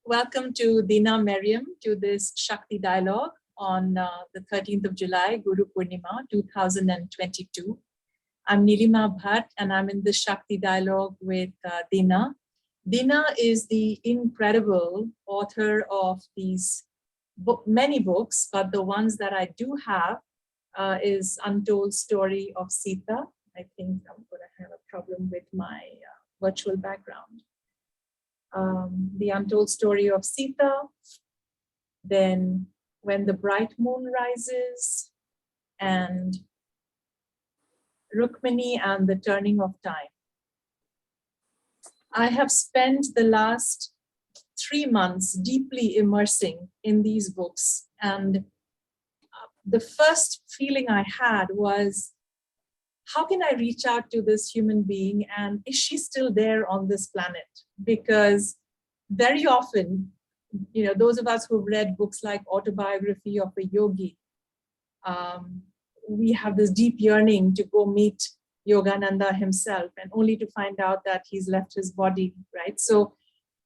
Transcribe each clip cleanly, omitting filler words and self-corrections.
Welcome to Dena Merriam to this Shakti dialogue on the 13th of July, Guru Purnima 2022. I'm Nilima Bhat and I'm in the Shakti dialogue with Dena. Dena is the incredible author of these many books, but the ones that I do have is Untold Story of Sita. I think I'm going to have a problem with my virtual background. The Untold Story of Sita, then When the Bright Moon Rises, and Rukmini and the Turning of Time. I have spent the last 3 months deeply immersing in these books, and the first feeling I had was, how can I reach out to this human being, and is she still there on this planet? Because very often, those of us who've read books like Autobiography of a Yogi, we have this deep yearning to go meet Yogananda himself, and only to find out that he's left his body, right? So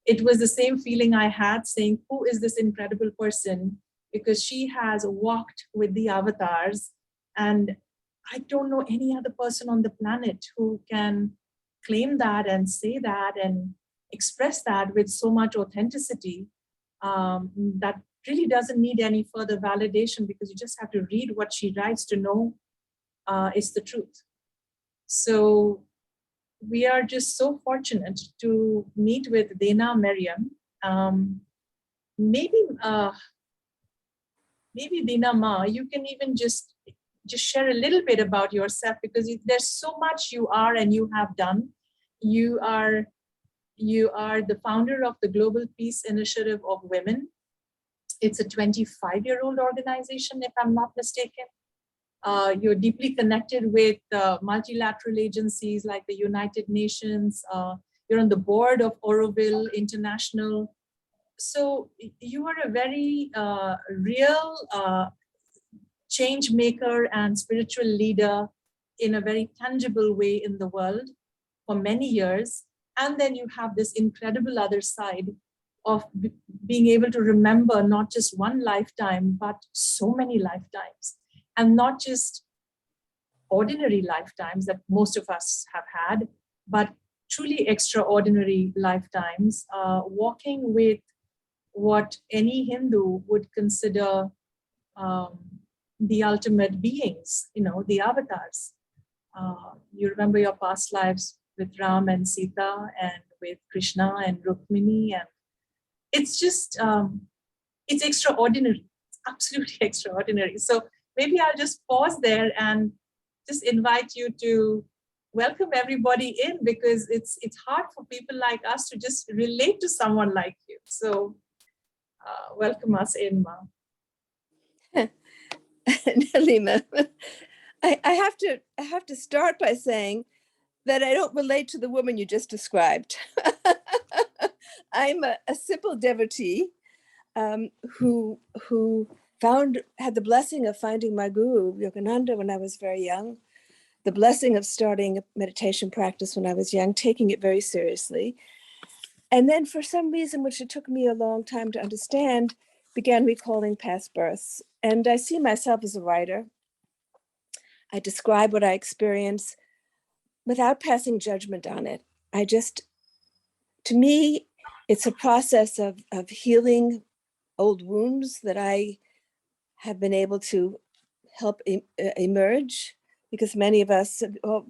it was the same feeling I had, saying, who is this incredible person? Because she has walked with the avatars, and I don't know any other person on the planet who can claim that and say that and express that with so much authenticity that really doesn't need any further validation, because you just have to read what she writes to know it's the truth. So we are just so fortunate to meet with Dena Merriam. Maybe Dena Ma, you can even just share a little bit about yourself, because there's so much you are and you have done. You are the founder of the Global Peace Initiative of Women. It's a 25-year-old organization, if I'm not mistaken. You're deeply connected with multilateral agencies like the United Nations. You're on the board of Auroville International. So you are a very real change maker and spiritual leader in a very tangible way in the world for many years. And then you have this incredible other side of being able to remember not just one lifetime, but so many lifetimes. And not just ordinary lifetimes that most of us have had, but truly extraordinary lifetimes, walking with what any Hindu would consider the ultimate beings, the avatars. You remember your past lives with Ram and Sita, and with Krishna and Rukmini, and it's just, it's extraordinary. It's absolutely extraordinary. So maybe I'll just pause there and just invite you to welcome everybody in, because it's hard for people like us to just relate to someone like you. So welcome us in, Ma. Nilima, I have to start by saying that I don't relate to the woman you just described. I'm a simple devotee who had the blessing of finding my guru, Yogananda, when I was very young, the blessing of starting a meditation practice when I was young, taking it very seriously. And then for some reason, which it took me a long time to understand, began recalling past births. And I see myself as a writer. I describe what I experience without passing judgment on it. To me, it's a process of healing old wounds that I have been able to help emerge, because many of us,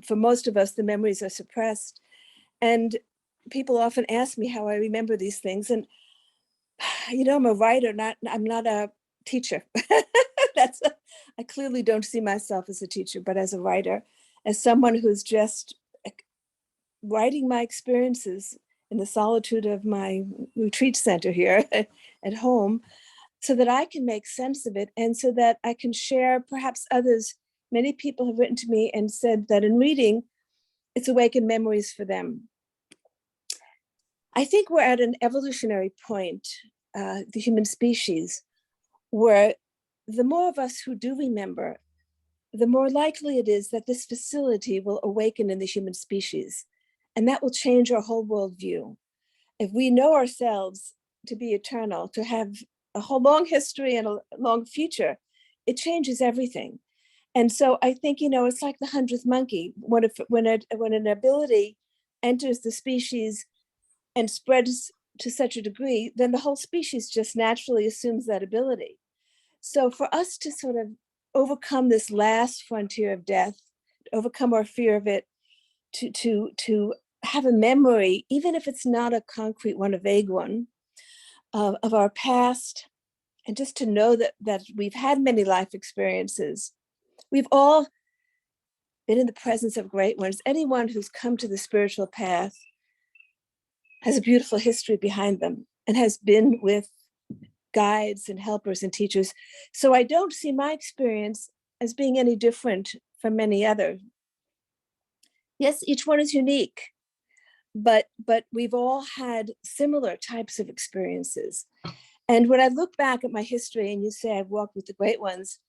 for most of us, the memories are suppressed. And people often ask me how I remember these things. And, I'm a writer, I'm not a teacher. I clearly don't see myself as a teacher, but as a writer, as someone who's just writing my experiences in the solitude of my retreat center here at home, so that I can make sense of it, and so that I can share perhaps others. Many people have written to me and said that in reading, it's awakened memories for them. I think we're at an evolutionary point, the human species, where the more of us who do remember, the more likely it is that this facility will awaken in the human species. And that will change our whole worldview. If we know ourselves to be eternal, to have a whole long history and a long future, it changes everything. And so I think, it's like the 100th monkey. When an ability enters the species and spreads to such a degree, then the whole species just naturally assumes that ability. So for us to sort of overcome this last frontier of death, overcome our fear of it, to have a memory, even if it's not a concrete one, a vague one, of our past, and just to know that we've had many life experiences. We've all been in the presence of great ones. Anyone who's come to the spiritual path has a beautiful history behind them and has been with guides and helpers and teachers. So I don't see my experience as being any different from many others. Yes, each one is unique, but we've all had similar types of experiences. And when I look back at my history and you say I've walked with the great ones,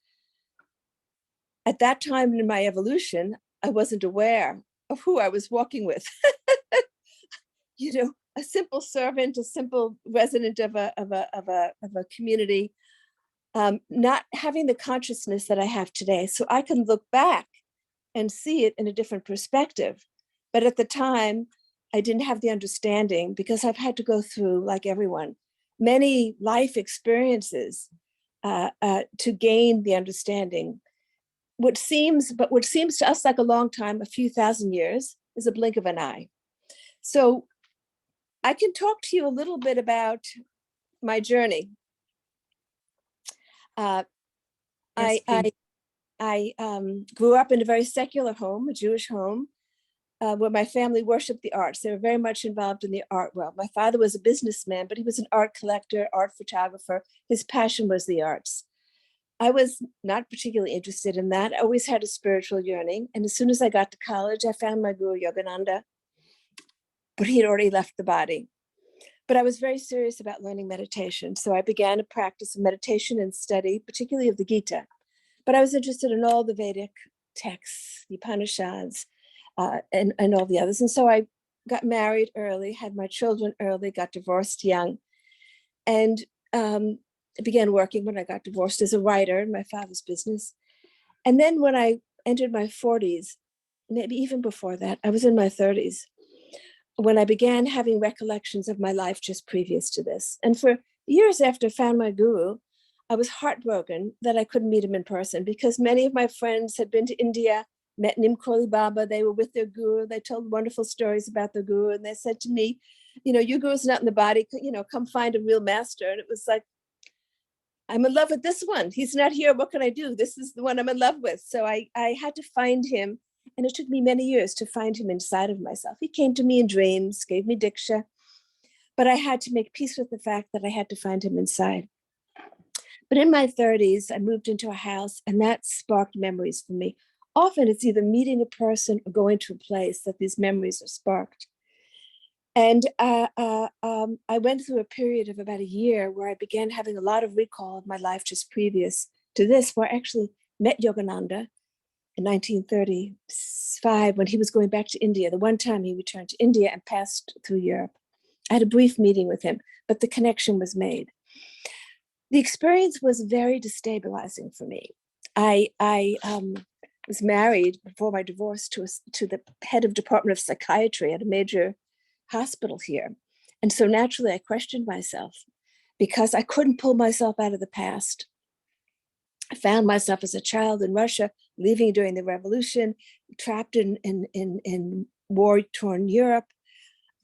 at that time in my evolution, I wasn't aware of who I was walking with. A simple servant, a simple resident of a community, not having the consciousness that I have today. So I can look back and see it in a different perspective. But at the time, I didn't have the understanding because I've had to go through, like everyone, many life experiences to gain the understanding. What seems to us like a long time, a few thousand years, is a blink of an eye. So I can talk to you a little bit about my journey. Yes, I grew up in a very secular home, a Jewish home, where my family worshiped the arts. They were very much involved in the art world. My father was a businessman, but he was an art collector, art photographer. His passion was the arts. I was not particularly interested in that. I always had a spiritual yearning. And as soon as I got to college, I found my guru, Yogananda, but he had already left the body. But I was very serious about learning meditation. So I began a practice of meditation and study, particularly of the Gita. But I was interested in all the Vedic texts, the Upanishads, and all the others. And so I got married early, had my children early, got divorced young, and began working when I got divorced as a writer in my father's business. And then when I entered my 40s, maybe even before that, I was in my 30s, when I began having recollections of my life just previous to this. And for years after I found my guru, I was heartbroken that I couldn't meet him in person because many of my friends had been to India, met Nim Koli Baba, they were with their guru, they told wonderful stories about their guru, and they said to me, your guru's not in the body, come find a real master. And it was like, I'm in love with this one. He's not here, what can I do? This is the one I'm in love with. So I had to find him, and it took me many years to find him inside of myself. He came to me in dreams, gave me diksha, but I had to make peace with the fact that I had to find him inside. But in my 30s, I moved into a house, and that sparked memories for me. Often it's either meeting a person or going to a place that these memories are sparked. And I went through a period of about a year where I began having a lot of recall of my life just previous to this, where I actually met Yogananda in 1935 when he was going back to India. The one time he returned to India and passed through Europe. I had a brief meeting with him, but the connection was made. The experience was very destabilizing for me. I was married before my divorce to the head of Department of Psychiatry at a major hospital here. And so naturally I questioned myself because I couldn't pull myself out of the past. I found myself as a child in Russia, leaving during the revolution, trapped in war-torn Europe,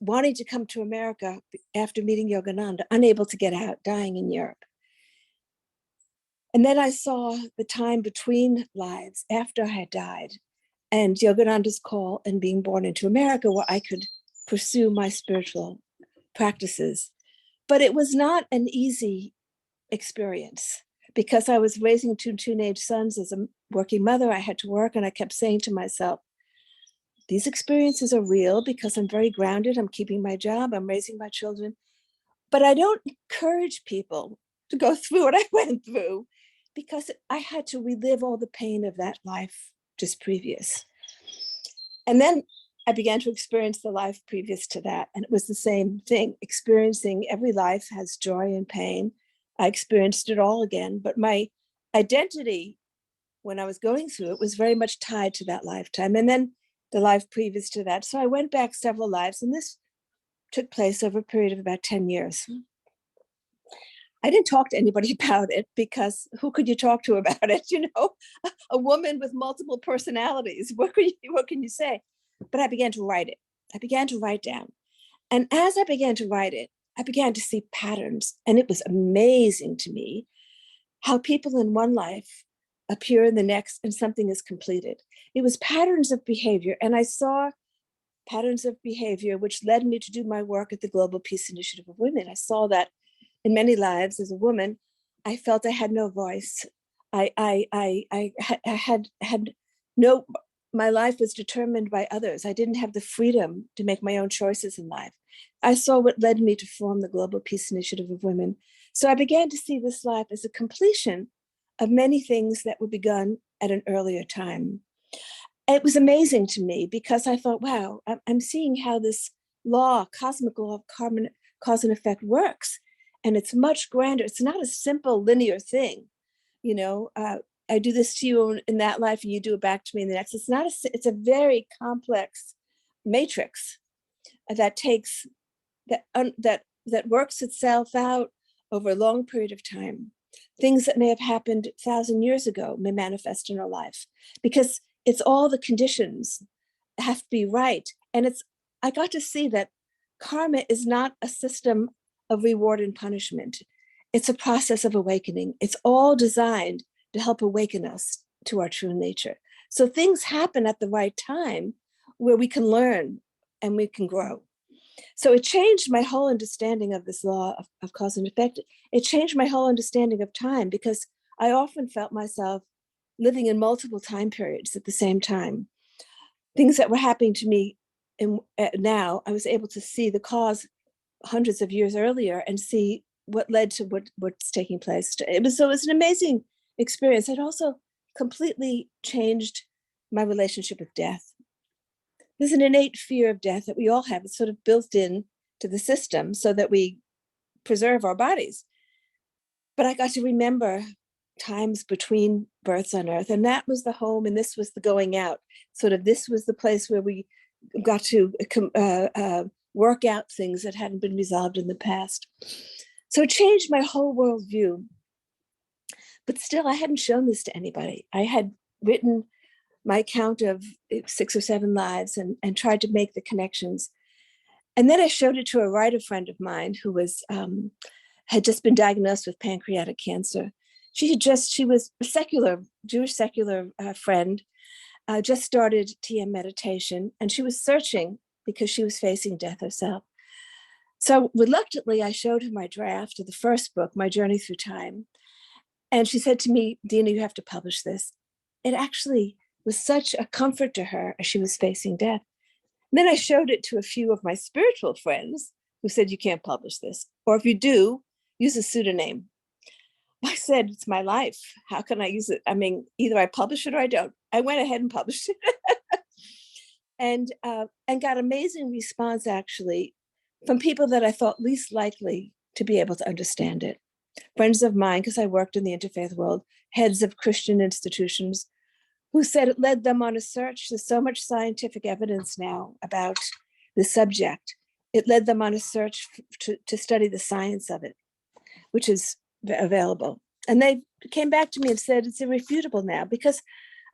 wanting to come to America after meeting Yogananda, unable to get out, dying in Europe. And then I saw the time between lives after I had died and Yogananda's call and being born into America where I could pursue my spiritual practices. But it was not an easy experience because I was raising two teenage sons as a working mother. I had to work, and I kept saying to myself, these experiences are real because I'm very grounded. I'm keeping my job. I'm raising my children. But I don't encourage people to go through what I went through because I had to relive all the pain of that life just previous. And then I began to experience the life previous to that. And it was the same thing. Experiencing every life has joy and pain. I experienced it all again. But my identity, when I was going through it, was very much tied to that lifetime. And then the life previous to that. So I went back several lives, and this took place over a period of about 10 years. I didn't talk to anybody about it, because who could you talk to about it? You know, a woman with multiple personalities. What can you say? But I began to write it. I began to write down. And as I began to write it, I began to see patterns. And it was amazing to me how people in one life appear in the next and something is completed. It was patterns of behavior. And I saw patterns of behavior which led me to do my work at the Global Peace Initiative of Women. I saw that in many lives as a woman, I felt I had no voice. I had no, my life was determined by others. I didn't have the freedom to make my own choices in life. I saw what led me to form the Global Peace Initiative of Women. So I began to see this life as a completion of many things that were begun at an earlier time. It was amazing to me, because I thought, wow, I'm seeing how this law, cosmic law of cause and effect works. And it's much grander. It's not a simple linear thing. You know, I do this to you in that life and you do it back to me in the next. It's not it's a very complex matrix that takes, that works itself out over a long period of time. Things that may have happened 1,000 years ago may manifest in our life, because it's all the conditions have to be right. And I got to see that karma is not a system of reward and punishment. It's a process of awakening. It's all designed to help awaken us to our true nature. So things happen at the right time where we can learn and we can grow. So it changed my whole understanding of this law of cause and effect. It changed my whole understanding of time, because I often felt myself living in multiple time periods at the same time. Things that were happening to me now, I was able to see the cause hundreds of years earlier and see what led to what's taking place. It was an amazing experience. It also completely changed my relationship with death. There's an innate fear of death that we all have. It's sort of built in to the system so that we preserve our bodies. But I got to remember times between births on earth, and that was the home and this was the going out. Sort of this was the place where we got to work out things that hadn't been resolved in the past. So it changed my whole worldview. But still, I hadn't shown this to anybody. I had written my account of 6 or 7 lives and tried to make the connections. And then I showed it to a writer friend of mine who had just been diagnosed with pancreatic cancer. She was a Jewish secular friend, just started TM meditation, and she was searching because she was facing death herself. So reluctantly, I showed her my draft of the first book, My Journey Through Time. And she said to me, Dena, you have to publish this. It actually was such a comfort to her as she was facing death. And then I showed it to a few of my spiritual friends who said, you can't publish this. Or if you do, use a pseudonym. I said, it's my life. How can I use it? I mean, either I publish it or I don't. I went ahead and published it. and got amazing response, actually, from people that I thought least likely to be able to understand it. Friends of mine, because I worked in the interfaith world, heads of Christian institutions, who said it led them on a search. There's so much scientific evidence now about the subject. It led them on a search to study the science of it, which is available. And they came back to me and said, it's irrefutable now, because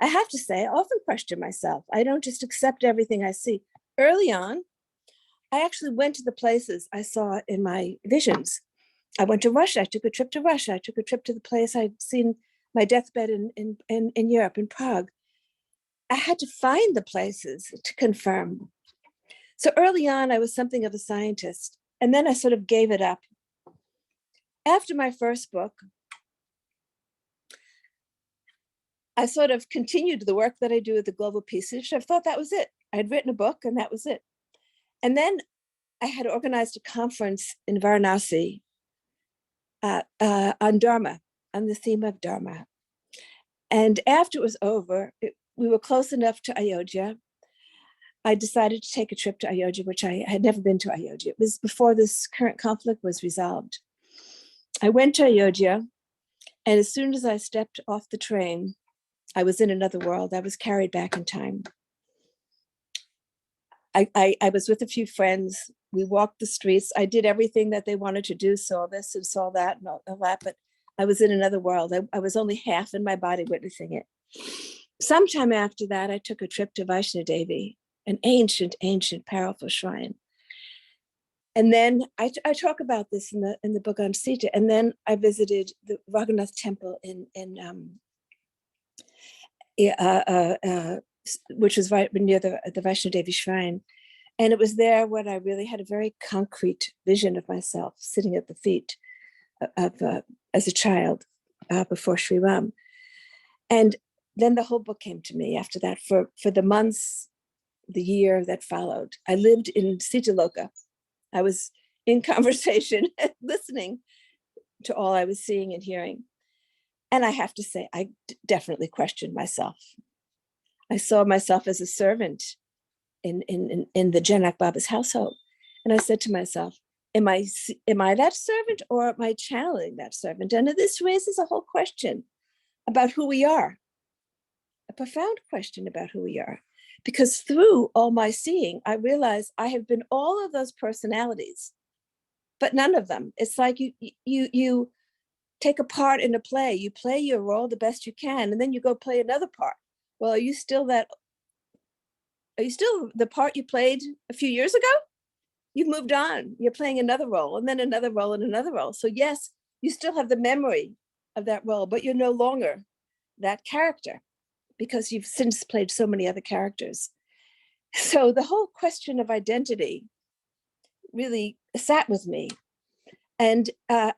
I have to say, I often question myself. I don't just accept everything I see. Early on, I actually went to the places I saw in my visions. I went to Russia. I took a trip to Russia. I took a trip to the place I'd seen my deathbed in Europe, in Prague. I had to find the places to confirm. So early on, I was something of a scientist, and then I sort of gave it up. After my first book, I sort of continued the work that I do at the Global Peace Initiative. I thought that was it. I had written a book and that was it. And then I had organized a conference in Varanasi on Dharma, on the theme of Dharma. And after it was over, we were close enough to Ayodhya. I decided to take a trip to Ayodhya, which I had never been to Ayodhya. It was before this current conflict was resolved. I went to Ayodhya, and as soon as I stepped off the train, I was in another world. I was carried back in time. I was with a few friends. We walked the streets. I did everything that they wanted to do, saw this and saw that and all that, but I was in another world. I was only half in my body witnessing it. Sometime after that, I took a trip to Vaishno Devi, an ancient, powerful shrine. And then I talk about this in the book on Sita. And then I visited the Raghunath temple which was right near the Vaishno Devi shrine. And it was there when I really had a very concrete vision of myself sitting at the feet of as a child before Sri Ram. And then the whole book came to me after that for the months, the year that followed. I lived in Sita Loka. I was in conversation, listening to all I was seeing and hearing. And I have to say, I definitely questioned myself. I saw myself as a servant in the Janak Baba's household. And I said to myself, am I that servant, or am I channeling that servant? And this raises a whole question about who we are, a profound question about who we are. Because through all my seeing, I realized I have been all of those personalities, but none of them. It's like you take a part in a play, you play your role the best you can, and then you go play another part. Well, are you still the part you played a few years ago? You've moved on. You're playing another role, and then another role, and another role. So yes, you still have the memory of that role, but you're no longer that character because you've since played so many other characters. So the whole question of identity really sat with me. And that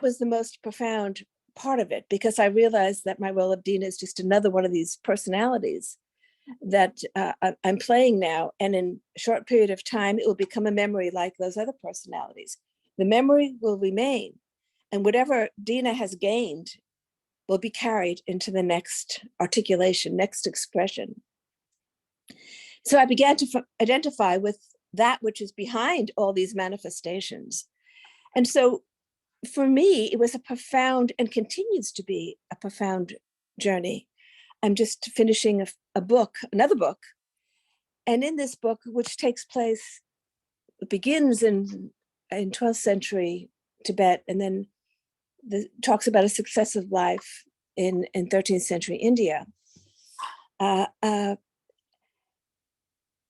was the most profound part of it, because I realized that my role of Dena is just another one of these personalities that I'm playing now. And in a short period of time, it will become a memory like those other personalities. The memory will remain. And whatever Dena has gained will be carried into the next articulation, next expression. So I began to identify with that which is behind all these manifestations. And so for me, it was a profound, and continues to be a profound journey. I'm just finishing another book. And in this book, which takes place, begins in 12th century Tibet, and then talks about a successive life in 13th century India. And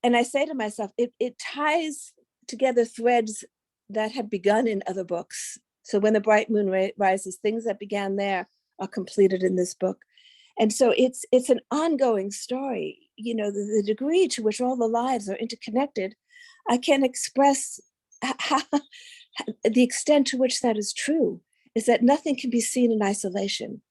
I say to myself, it ties together threads that had begun in other books. So when the bright moon rises, things that began there are completed in this book. And so it's an ongoing story. You know, the degree to which all the lives are interconnected, I can't express the extent to which that is true, is that nothing can be seen in isolation,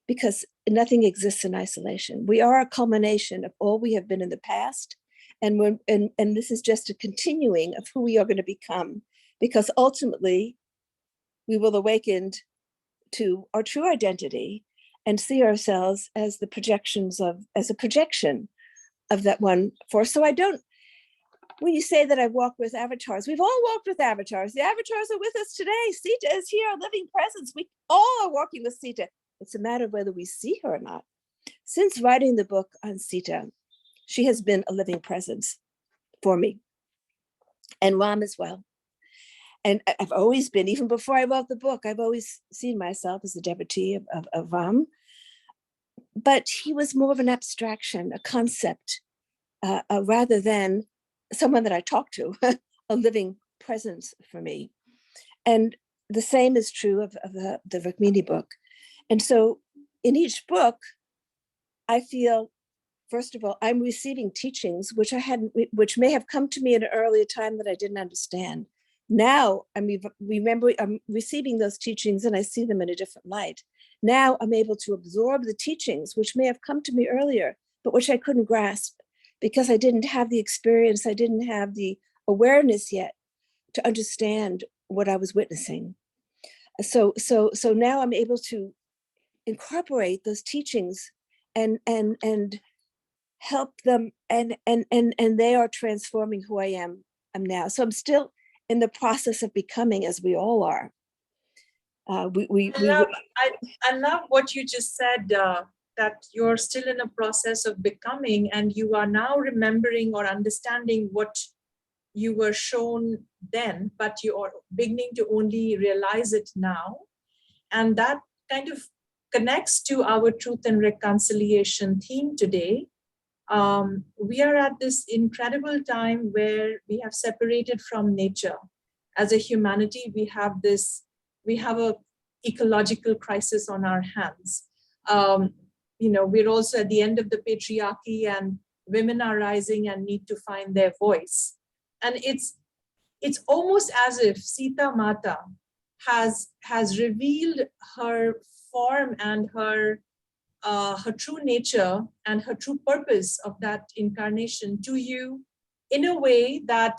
because nothing exists in isolation. We are a culmination of all we have been in the past. And this is just a continuing of who we are going to become, because ultimately we will awaken to our true identity and see ourselves as a projection of that one force. So when you say that I walk with avatars, we've all walked with avatars. The avatars are with us today. Sita is here, a living presence. We all are walking with Sita. It's a matter of whether we see her or not. Since writing the book on Sita, she has been a living presence for me, and Ram as well. And I've always been, even before I wrote the book, I've always seen myself as a devotee of Ram. But he was more of an abstraction, a concept, rather than someone that I talked to, a living presence for me. And the same is true of the Rukmini book. And so in each book, I feel, first of all, I'm receiving teachings which may have come to me at an earlier time that I didn't understand. Now I'm receiving those teachings, and I see them in a different light. Now I'm able to absorb the teachings which may have come to me earlier, but which I couldn't grasp because I didn't have the experience, I didn't have the awareness yet to understand what I was witnessing. So now I'm able to incorporate those teachings and help them, and they are transforming who I am now. So I'm still in the process of becoming, as we all are. I love what you just said, that you're still in a process of becoming, and you are now remembering or understanding what you were shown then, but you are beginning to only realize it now. And that kind of connects to our truth and reconciliation theme today. We are at this incredible time where we have separated from nature. As a humanity, we have a ecological crisis on our hands. We're also at the end of the patriarchy, and women are rising and need to find their voice. And it's almost as if SitaMata has revealed her form and her true nature and her true purpose of that incarnation to you in a way that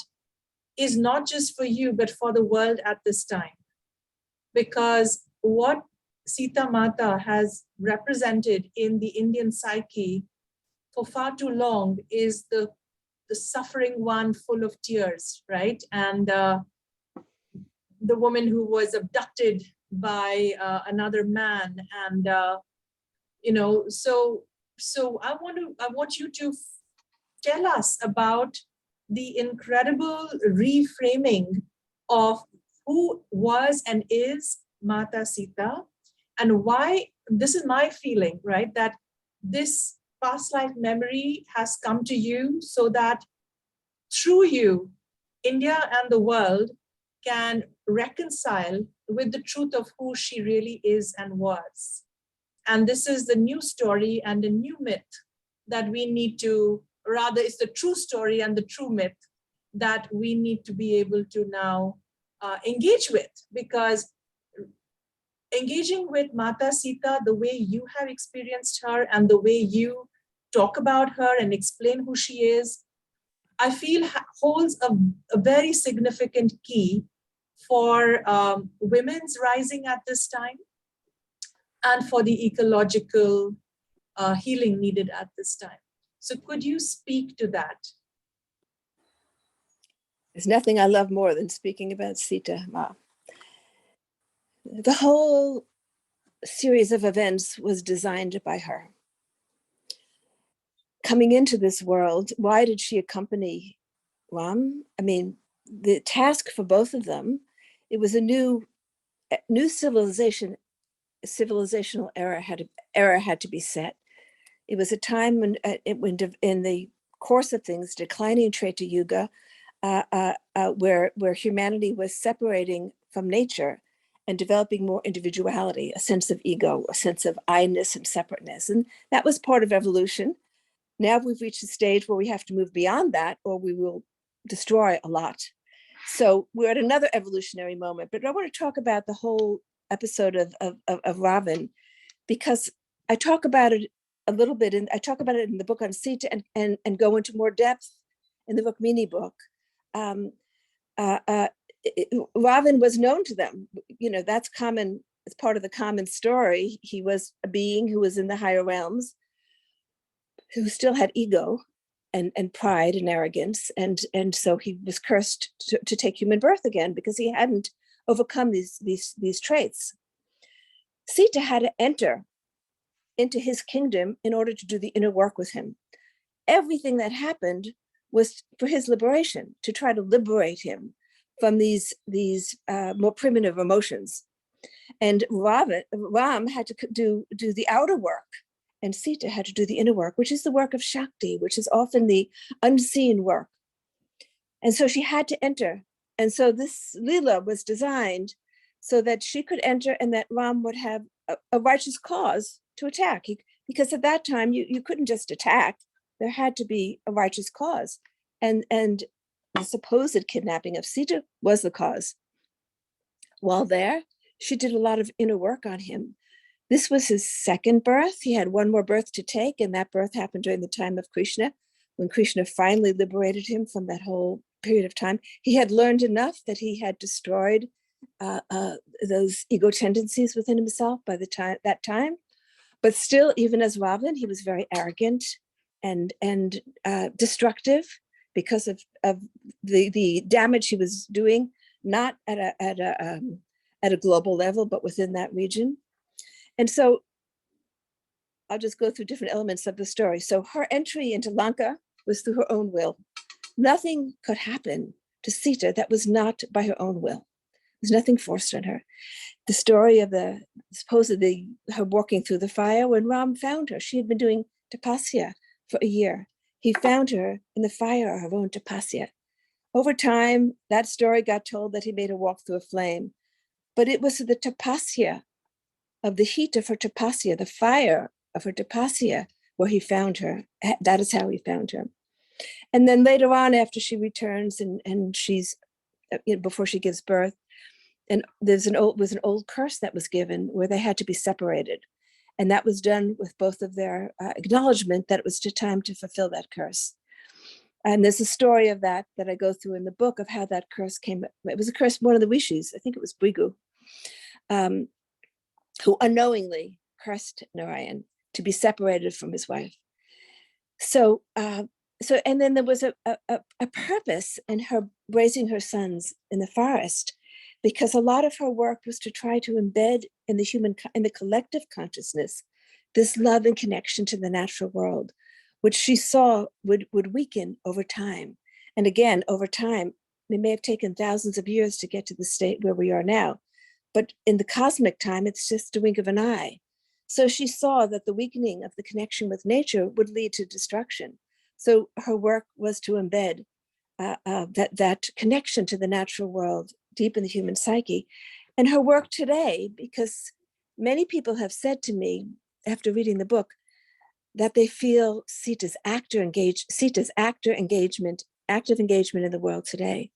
is not just for you, but for the world at this time. Because what SitaMata has represented in the Indian psyche for far too long is the suffering one full of tears, right? And the woman who was abducted by another man, and so I want you to tell us about the incredible reframing of who was and is Mata Sita, and why this is my feeling, right? That this past life memory has come to you so that through you, India and the world can reconcile with the truth of who she really is and was. And this is the new story and the new myth that we need to, rather, it's the true story and the true myth that we need to be able to now engage with. Because engaging with Mata Sita, the way you have experienced her and the way you talk about her and explain who she is, I feel holds a very significant key for women's rising at this time, and for the ecological healing needed at this time. So could you speak to that? There's nothing I love more than speaking about Sita Ma. The whole series of events was designed by her. Coming into this world, why did she accompany Ram? I mean, the task for both of them, it was a new civilizational era had to be set. It was a time when in the course of things, declining Treta Yuga, where humanity was separating from nature and developing more individuality, a sense of ego, a sense of I-ness and separateness. And that was part of evolution. Now we've reached a stage where we have to move beyond that, or we will destroy a lot. So we're at another evolutionary moment. But I want to talk about the whole episode of Ravan, because I talk about it a little bit, and I talk about it in the book on Sita, and go into more depth in the Rukmini book. Ravan was known to them. That's common. It's part of the common story. He was a being who was in the higher realms, who still had ego and pride and arrogance. And so he was cursed to take human birth again because he hadn't overcome these traits. Sita had to enter into his kingdom in order to do the inner work with him. Everything that happened was for his liberation, to try to liberate him from these more primitive emotions. And Ram had to do the outer work, and Sita had to do the inner work, which is the work of Shakti, which is often the unseen work. And so she had to enter. And so this Leela was designed so that she could enter and that Ram would have a righteous cause to attack. Because at that time, you couldn't just attack. There had to be a righteous cause. And the supposed kidnapping of Sita was the cause. While there, she did a lot of inner work on him. This was his second birth. He had one more birth to take, and that birth happened during the time of Krishna, when Krishna finally liberated him from that whole period of time. He had learned enough that he had destroyed those ego tendencies within himself by that time. But still, even as Ravan, he was very arrogant. destructive because of the damage he was doing, not at a global level, but within that region. And so I'll just go through different elements of the story. So her entry into Lanka was through her own will. Nothing could happen to Sita that was not by her own will. There's nothing forced on her. The story of supposedly her walking through the fire when Ram found her. She had been doing tapasya for a year. He found her in the fire of her own tapasya. Over time, that story got told that he made her walk through a flame. But it was the tapasya, of the heat of her tapasya, the fire of her tapasya, where he found her. That is how he found her. And then later on, after she returns and she's, before she gives birth, and was an old curse that was given where they had to be separated. And that was done with both of their acknowledgement that it was time to fulfill that curse. And there's a story of that I go through in the book of how that curse came. It was a curse, one of the rishis, I think it was Brigu, who unknowingly cursed Narayan to be separated from his wife. So and then there was a purpose in her raising her sons in the forest, because a lot of her work was to try to embed in the collective consciousness, this love and connection to the natural world, which she saw would weaken over time. And again, over time, it may have taken thousands of years to get to the state where we are now, but in the cosmic time, it's just a wink of an eye. So she saw that the weakening of the connection with nature would lead to destruction. So her work was to embed that connection to the natural world deep in the human psyche. And her work today, because many people have said to me after reading the book that they feel Sita's active engagement in the world today.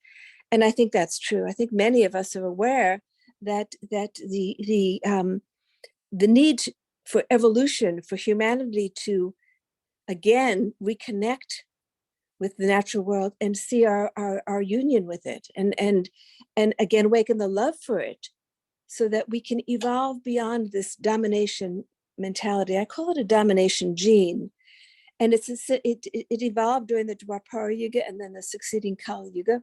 And I think that's true. I think many of us are aware that the need for evolution, for humanity to again reconnect with the natural world and see our union with it, and again awaken the love for it, so that we can evolve beyond this domination mentality. I call it a domination gene, and it evolved during the Dwapara Yuga and then the succeeding Kali Yuga,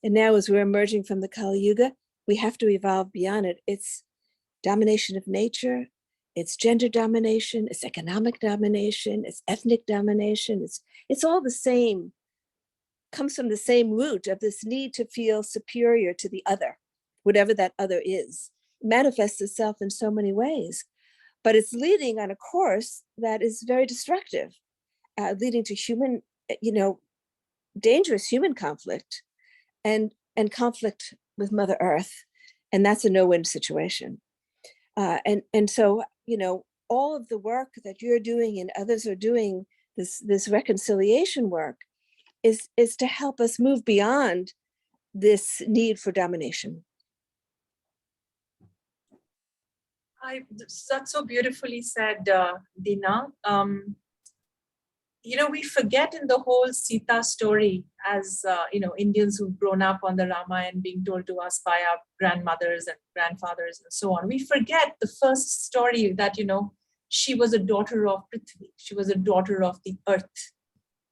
and now as we're emerging from the Kali Yuga, we have to evolve beyond it. It's domination of nature, it's gender domination, it's economic domination, it's ethnic domination, it's all the same, comes from the same root of this need to feel superior to the other, whatever that other is. It manifests itself in so many ways, but it's leading on a course that is very destructive, leading to dangerous human conflict and conflict with Mother Earth. And that's a no-win situation. And so, all of the work that you're doing and others are doing, this reconciliation work, is to help us move beyond this need for domination. That's so beautifully said, Dena. We forget in the whole Sita story, as Indians who've grown up on the Ramayana being told to us by our grandmothers and grandfathers and so on. We forget the first story that, she was a daughter of Prithvi. She was a daughter of the earth.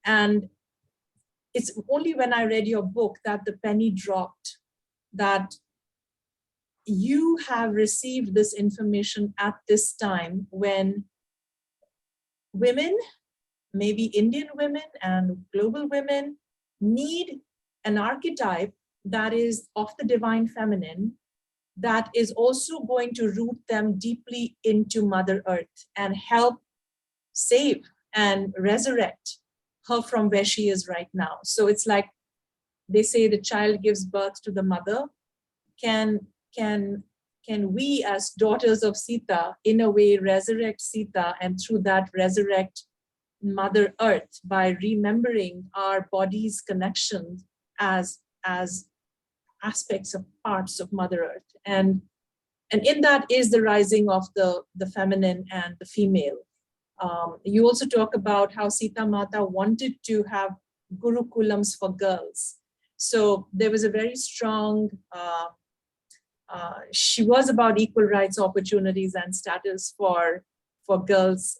And it's only when I read your book that the penny dropped, that you have received this information at this time when women, maybe Indian women and global women, need an archetype that is of the divine feminine, that is also going to root them deeply into Mother Earth and help save and resurrect her from where she is right now. So it's like they say the child gives birth to the mother. Can we as daughters of Sita in a way resurrect Sita, and through that resurrect Mother Earth by remembering our body's connection as aspects of parts of Mother Earth, and in that is the rising of the feminine and the female. You also talk about how SitaMata wanted to have gurukulams for girls, so there was a very strong. She was about equal rights, opportunities, and status for girls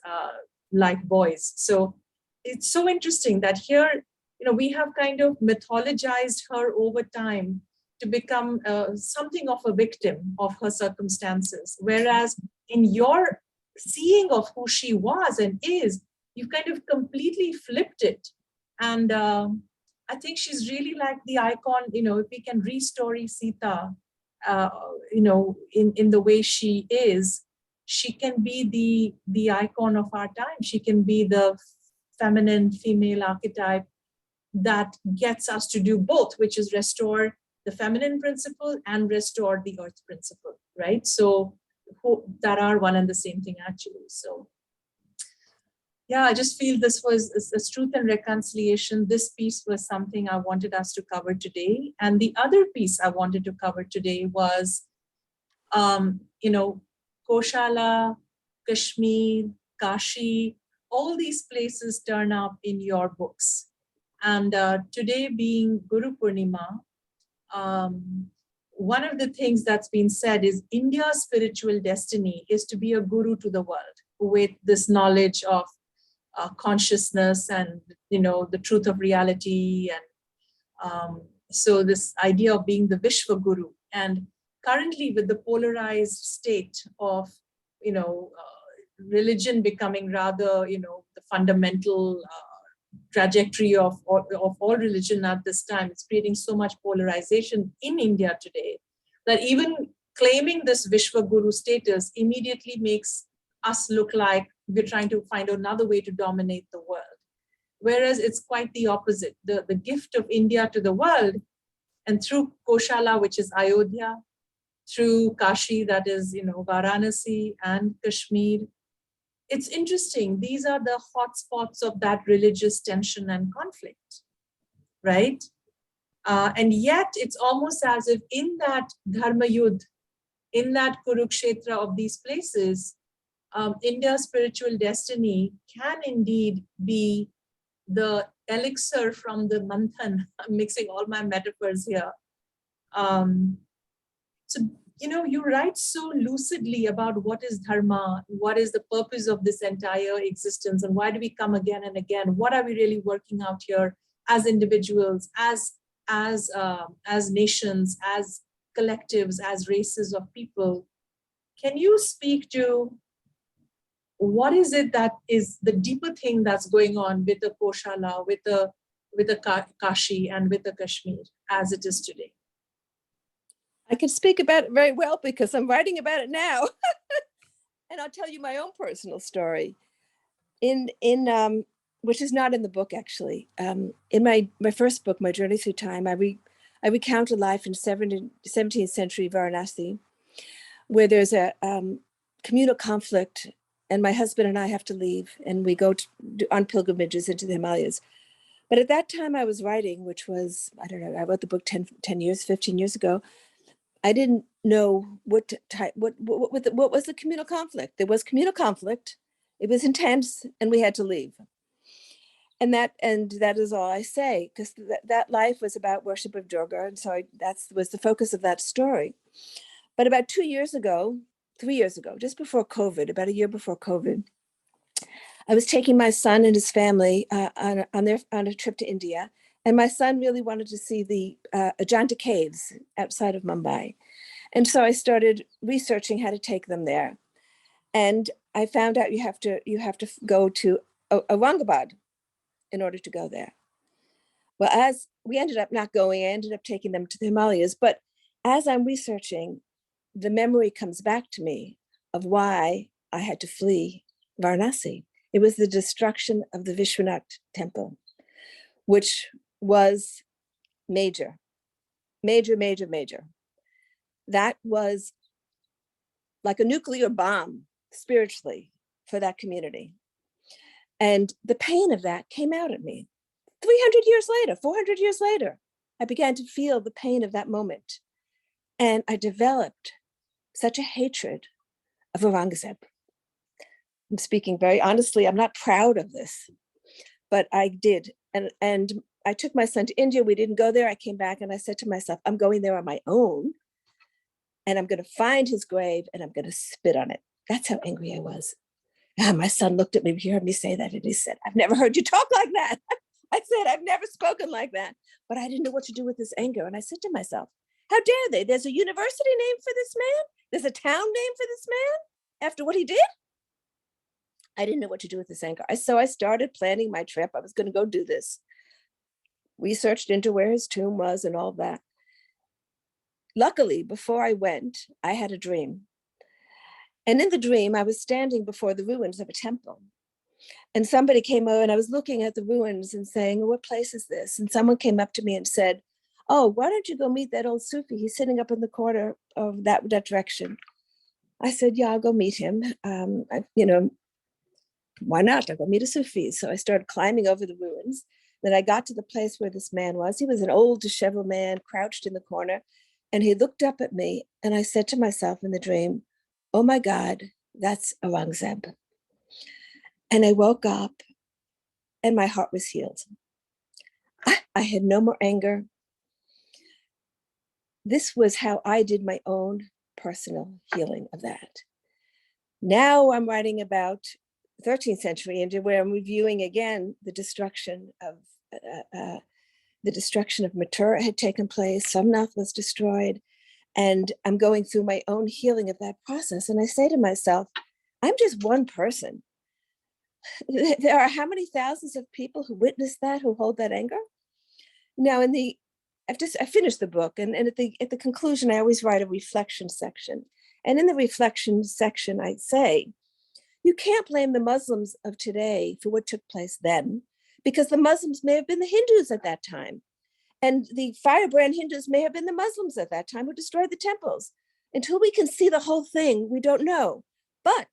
like boys. So it's so interesting that here, we have kind of mythologized her over time to become something of a victim of her circumstances. Whereas in your seeing of who she was and is, you've kind of completely flipped it. And I think she's really like the icon, if we can restory Sita, in the way she is, she can be the icon of our time. She can be the feminine female archetype that gets us to do both, which is restore the feminine principle and restore the earth principle, right? So that are one and the same thing actually. So yeah, I just feel this was this truth and reconciliation. This piece was something I wanted us to cover today. And the other piece I wanted to cover today was, Kosala, Kashmir, Kashi, all these places turn up in your books. And today being Guru Purnima, one of the things that's been said is India's spiritual destiny is to be a guru to the world with this knowledge of consciousness and the truth of reality, and so this idea of being the Vishwa Guru. And currently, with the polarized state of religion becoming rather the fundamental trajectory of all religion at this time, it's creating so much polarization in India today that even claiming this Vishwa Guru status immediately makes us look like we're trying to find another way to dominate the world. Whereas it's quite the opposite. The gift of India to the world, and through Kosala, which is Ayodhya, through Kashi, that is, Varanasi, and Kashmir, it's interesting. These are the hotspots of that religious tension and conflict, right? And yet it's almost as if in that Dharma Yudh, in that Kurukshetra of these places, India's spiritual destiny can indeed be the elixir from the manthan. I'm mixing all my metaphors here. So, you write so lucidly about what is dharma, what is the purpose of this entire existence, and why do we come again and again? What are we really working out here as individuals, as nations, as collectives, as races of people? Can you speak to what is it that is the deeper thing that's going on with the Kosala, with the Kashi, and with the Kashmir as it is today? I can speak about it very well because I'm writing about it now. And I'll tell you my own personal story. In which is not in the book, actually. In my first book, My Journey Through Time, I recount a life in 17th century Varanasi, where there's a communal conflict, and my husband and I have to leave, and we go on pilgrimages into the Himalayas. But at that time I was writing, which was, I don't know, I wrote the book 15 years ago. I didn't know what was the communal conflict. There was communal conflict. It was intense, and we had to leave. And that is all I say, because that life was about worship of Durga, and so that was the focus of that story. But about 3 years ago, just before COVID, about a year before COVID, I was taking my son and his family on a trip to India, and my son really wanted to see the Ajanta caves outside of Mumbai. And so I started researching how to take them there. And I found out you have to go to Aurangabad in order to go there. Well, as we ended up not going, I ended up taking them to the Himalayas. But as I'm researching, the memory comes back to me of why I had to flee Varanasi. It was the destruction of the Vishwanath temple, which was major. That was like a nuclear bomb spiritually for that community. And the pain of that came out at me. 300 years later, 400 years later, I began to feel the pain of that moment. And I developed such a hatred of Aurangzeb. I'm speaking very honestly, I'm not proud of this, but I did. And I took my son to India. We didn't go there. I came back and I said to myself, I'm going there on my own, and I'm going to find his grave and I'm going to spit on it. That's how angry I was. And my son looked at me, he heard me say that, and he said, I've never heard you talk like that. I said, I've never spoken like that, but I didn't know what to do with this anger. And I said to myself, how dare they? There's a university name for this man. There's a town name for this man after what he did. I didn't know what to do with this anger. So I started planning my trip. I was going to go do this. Researched into where his tomb was and all that. Luckily, before I went, I had a dream. And in the dream, I was standing before the ruins of a temple. And somebody came over and I was looking at the ruins and saying, what place is this? And someone came up to me and said, oh, why don't you go meet that old Sufi? He's sitting up in the corner of that direction. I said, yeah, I'll go meet him. Why not? I'll go meet a Sufi. So I started climbing over the ruins. Then I got to the place where this man was. He was an old, disheveled man, crouched in the corner. And he looked up at me. And I said to myself in the dream, oh my God, that's Aurangzeb. And I woke up and my heart was healed. I had no more anger. This was how I did my own personal healing of that. Now I'm writing about 13th century India, where I'm reviewing again the destruction of Mathura had taken place. Somnath was destroyed, and I'm going through my own healing of that process. And I say to myself, I'm just one person. There are how many thousands of people who witness that, who hold that anger? Now, I finished the book, and at the conclusion, I always write a reflection section. And in the reflection section, I say, you can't blame the Muslims of today for what took place then, because the Muslims may have been the Hindus at that time. And the firebrand Hindus may have been the Muslims at that time who destroyed the temples. Until we can see the whole thing, we don't know. But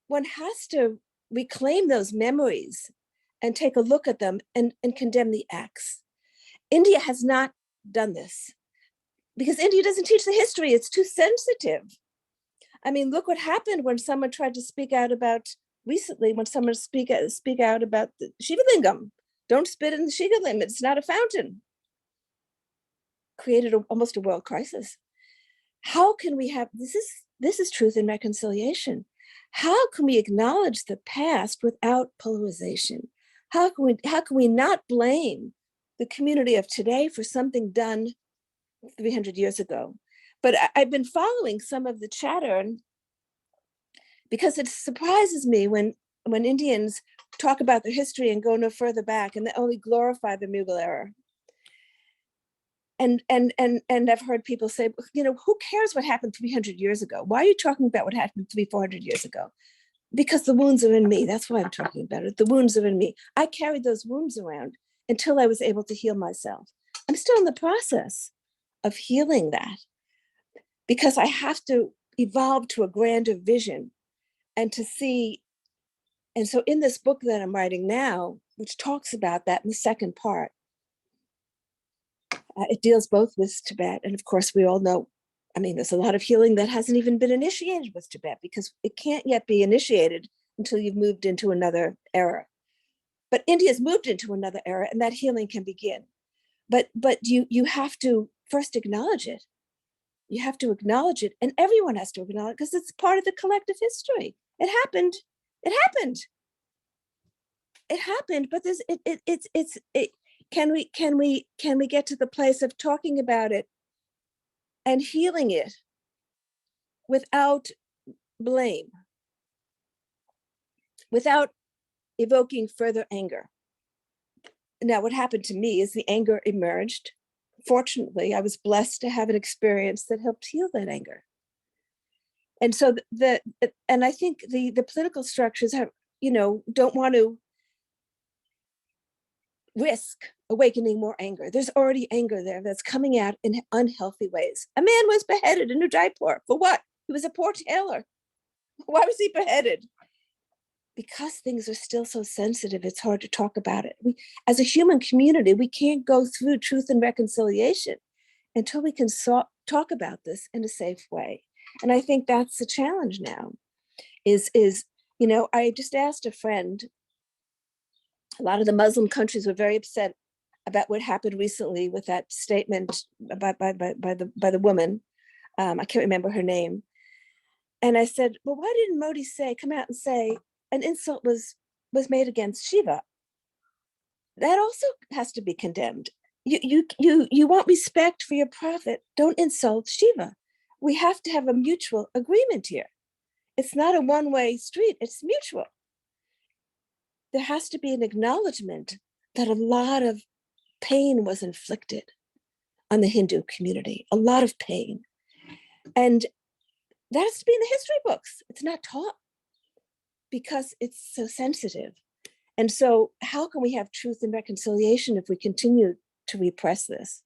one has to reclaim those memories and take a look at them and condemn the acts. India has not done this because India doesn't teach the history. It's too sensitive. I mean, look what happened when someone tried to speak out about recently, when someone speak out about the Shiva Lingam. Don't spit in the Shiva Lingam. It's not a fountain. Created almost a world crisis. How can we have, this is truth and reconciliation. How can we acknowledge the past without polarization? How can we not blame the community of today for something done 300 years ago? But I've been following some of the chatter because it surprises me when Indians talk about their history and go no further back, and they only glorify the Mughal era. And I've heard people say, who cares what happened 300 years ago? Why are you talking about what happened 400 years ago? Because the wounds are in me. That's why I'm talking about it. The wounds are in me. I carried those wounds around until I was able to heal myself. I'm still in the process of healing that because I have to evolve to a grander vision and to see. And so in this book that I'm writing now, which talks about that in the second part, it deals both with Tibet. And of course, we all know, there's a lot of healing that hasn't even been initiated with Tibet because it can't yet be initiated until you've moved into another era. But India's moved into another era and that healing can begin. But you have to first acknowledge it. You have to acknowledge it, and everyone has to acknowledge it because it's part of the collective history. It happened. But can we get to the place of talking about it and healing it without blame, without evoking further anger? Now, what happened to me is the anger emerged. Fortunately, I was blessed to have an experience that helped heal that anger. And so and I think the political structures have, don't want to risk awakening more anger. There's already anger there that's coming out in unhealthy ways. A man was beheaded in New Jaipur. For what? He was a poor tailor. Why was he beheaded? Because things are still so sensitive, it's hard to talk about it. As a human community, we can't go through truth and reconciliation until we can talk about this in a safe way. And I think that's the challenge now is I just asked a friend. A lot of the Muslim countries were very upset about what happened recently with that statement by the woman. I can't remember her name. And I said, well, why didn't Modi come out and say, an insult was made against Shiva, that also has to be condemned. You want respect for your prophet, don't insult Shiva. We have to have a mutual agreement here. It's not a one-way street, it's mutual. There has to be an acknowledgement that a lot of pain was inflicted on the Hindu community, a lot of pain. And that has to be in the history books. It's not taught because it's so sensitive. And so how can we have truth and reconciliation if we continue to repress this?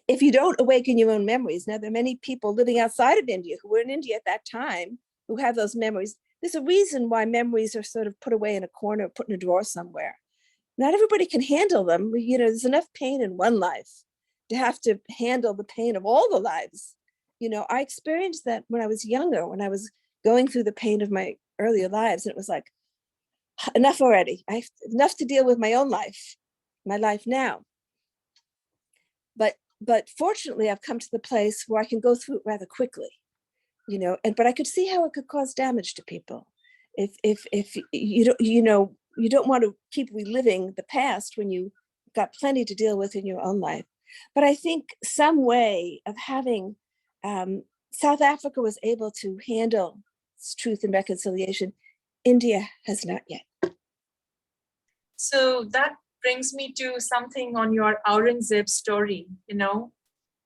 If you don't awaken your own memories, now there are many people living outside of India who were in India at that time who have those memories. There's a reason why memories are sort of put away in a corner, put in a drawer somewhere. Not everybody can handle them. There's enough pain in one life to have to handle the pain of all the lives. I experienced that when I was younger, when I was going through the pain of my earlier lives, and it was like, enough already. I have enough to deal with my own life, my life now. But fortunately, I've come to the place where I can go through it rather quickly, but I could see how it could cause damage to people. If you don't want to keep reliving the past when you got plenty to deal with in your own life. But I think some way of having South Africa was able to handle truth and reconciliation. India has not yet. So that brings me to something on your Aurangzeb story.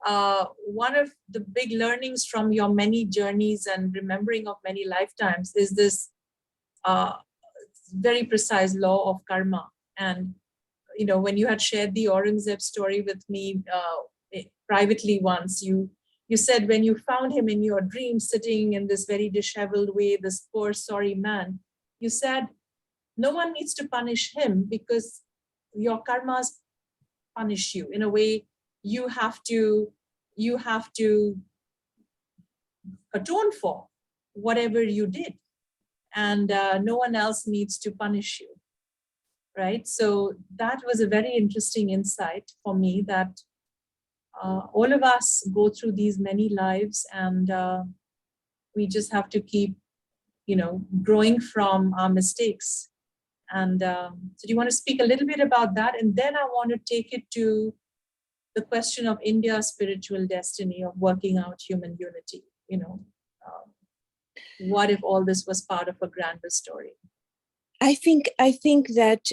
One of the big learnings from your many journeys and remembering of many lifetimes is this very precise law of karma. And when you had shared the Aurangzeb story with me privately once, you said when you found him in your dream sitting in this very disheveled way, this poor sorry man, you said no one needs to punish him because your karmas punish you. In a way, you have to atone for whatever you did, and no one else needs to punish you, right? So that was a very interesting insight for me, that all of us go through these many lives, and we just have to keep growing from our mistakes. And so do you want to speak a little bit about that? And then I want to take it to the question of India's spiritual destiny of working out human unity. What if all this was part of a grander story? I think that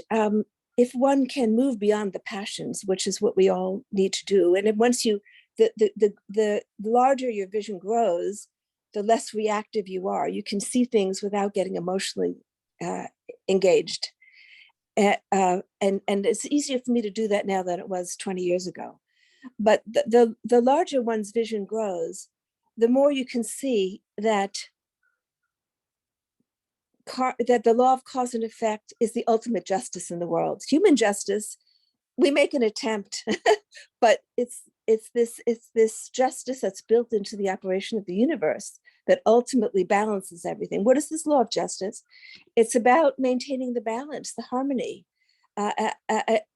if one can move beyond the passions, which is what we all need to do, and once the larger your vision grows, the less reactive you are. You can see things without getting emotionally engaged. And it's easier for me to do that now than it was 20 years ago. But the larger one's vision grows, the more you can see that the law of cause and effect is the ultimate justice in the world. Human justice, we make an attempt, but it's this justice that's built into the operation of the universe that ultimately balances everything. What is this law of justice? It's about maintaining the balance, the harmony.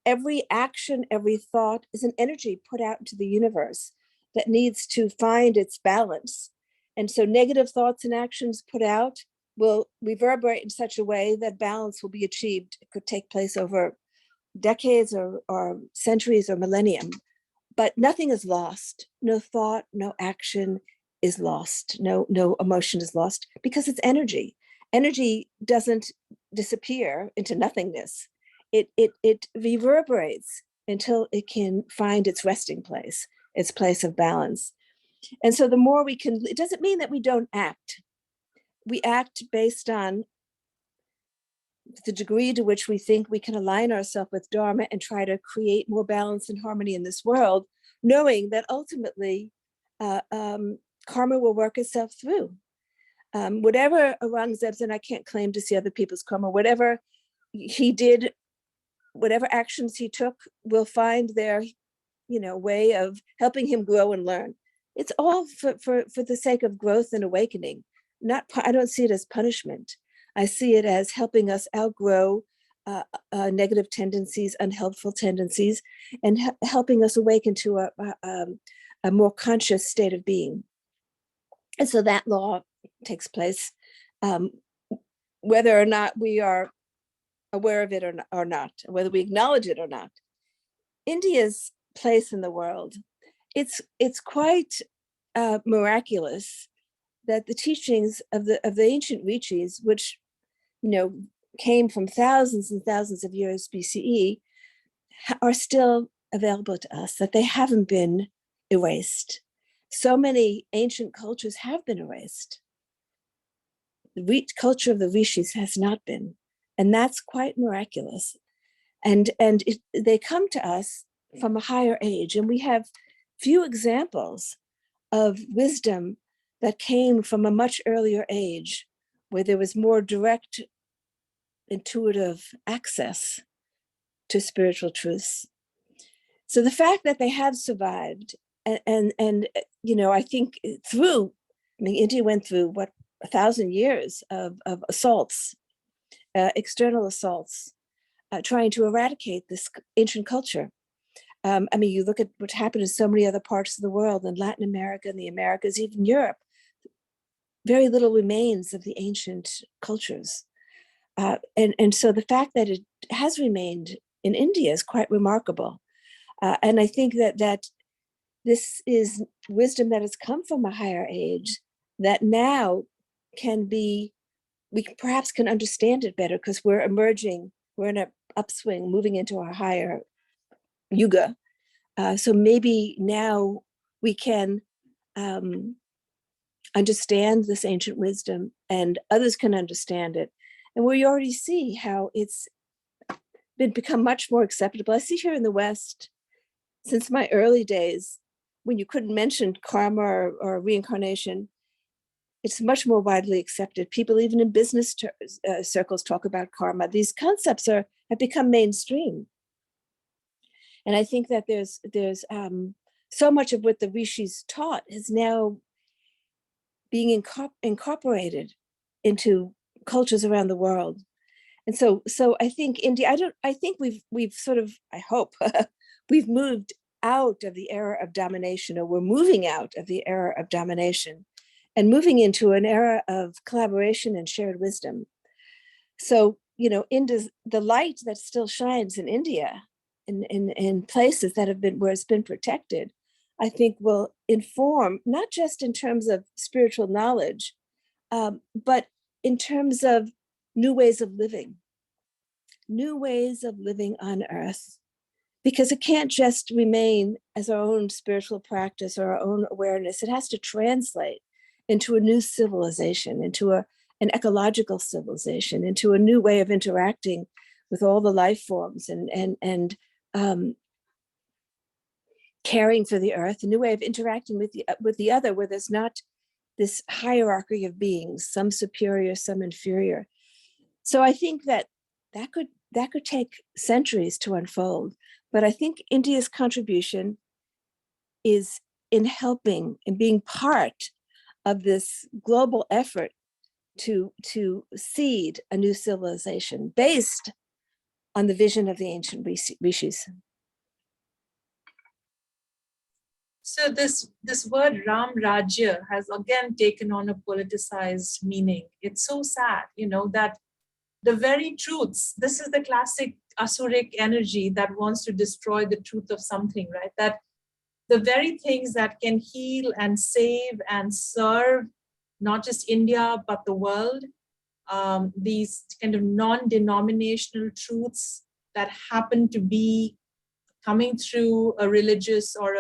Every action, every thought is an energy put out into the universe that needs to find its balance. And so negative thoughts and actions put out will reverberate in such a way that balance will be achieved. It could take place over decades or centuries or millennium, but nothing is lost. No thought, no action is lost. No emotion is lost because it's energy. Energy doesn't disappear into nothingness. It reverberates until it can find its resting place, its place of balance. And so the more we can, it doesn't mean that we don't act. We act based on the degree to which we think we can align ourselves with Dharma and try to create more balance and harmony in this world, knowing that ultimately karma will work itself through. Whatever Aurangzeb's, and I can't claim to see other people's karma, whatever he did, whatever actions he took will find their way of helping him grow and learn. It's all for the sake of growth and awakening. I don't see it as punishment. I see it as helping us outgrow negative tendencies, unhelpful tendencies, and helping us awaken to a more conscious state of being. And so that law takes place. whether or not we are aware of it or not, whether we acknowledge it or not. India's place in the world, it's quite miraculous that the teachings of the ancient rishis, which came from thousands and thousands of years BCE, are still available to us, that they haven't been erased. So many ancient cultures have been erased. The culture of the rishis has not been, and that's quite miraculous. And they come to us from a higher age, and we have few examples of wisdom that came from a much earlier age, where there was more direct, intuitive access to spiritual truths. So the fact that they have survived, and I think India went through 1,000 years of assaults, external assaults, trying to eradicate this ancient culture. You look at what happened in so many other parts of the world, in Latin America, and the Americas, even Europe. Very little remains of the ancient cultures. And so the fact that it has remained in India is quite remarkable. And I think that this is wisdom that has come from a higher age, that now we perhaps can understand it better, because we're emerging, we're in an upswing, moving into a higher yuga. So maybe now we can understand this ancient wisdom, and others can understand it. And we already see how it's become much more acceptable. I see here in the West, since my early days, when you couldn't mention karma or reincarnation, it's much more widely accepted. People, even in business circles, talk about karma. These concepts have become mainstream. And I think that there's so much of what the rishis taught is now being incorporated into cultures around the world. And so I think India, I think we've sort of, I hope, we've moved out of the era of domination, or we're moving out of the era of domination and moving into an era of collaboration and shared wisdom. So, India's, the light that still shines in India, in places that have been, where it's been protected, I think will inform, not just in terms of spiritual knowledge, but in terms of new ways of living on earth, because it can't just remain as our own spiritual practice or our own awareness. It has to translate into a new civilization, into an ecological civilization, into a new way of interacting with all the life forms, and caring for the earth, a new way of interacting with the other, where there's not this hierarchy of beings, some superior, some inferior. So I think that could take centuries to unfold. But I think India's contribution is in helping and being part of this global effort to seed a new civilization based on the vision of the ancient rishis. So this word Ram Rajya has again taken on a politicized meaning. It's so sad, that the very truths, this is the classic asuric energy that wants to destroy the truth of something, right? That the very things that can heal and save and serve not just India, but the world, these kind of non-denominational truths that happen to be coming through a religious or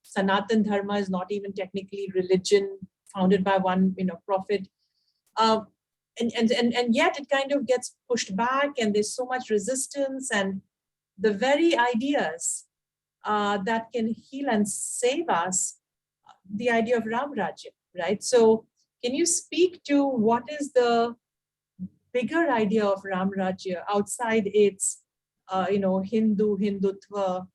Sanatan Dharma is not even technically religion founded by one, prophet. And yet it kind of gets pushed back, and there's so much resistance, and the very ideas that can heal and save us, the idea of Ram Rajya, right? So can you speak to what is the bigger idea of Ram Rajya outside its, Hindutva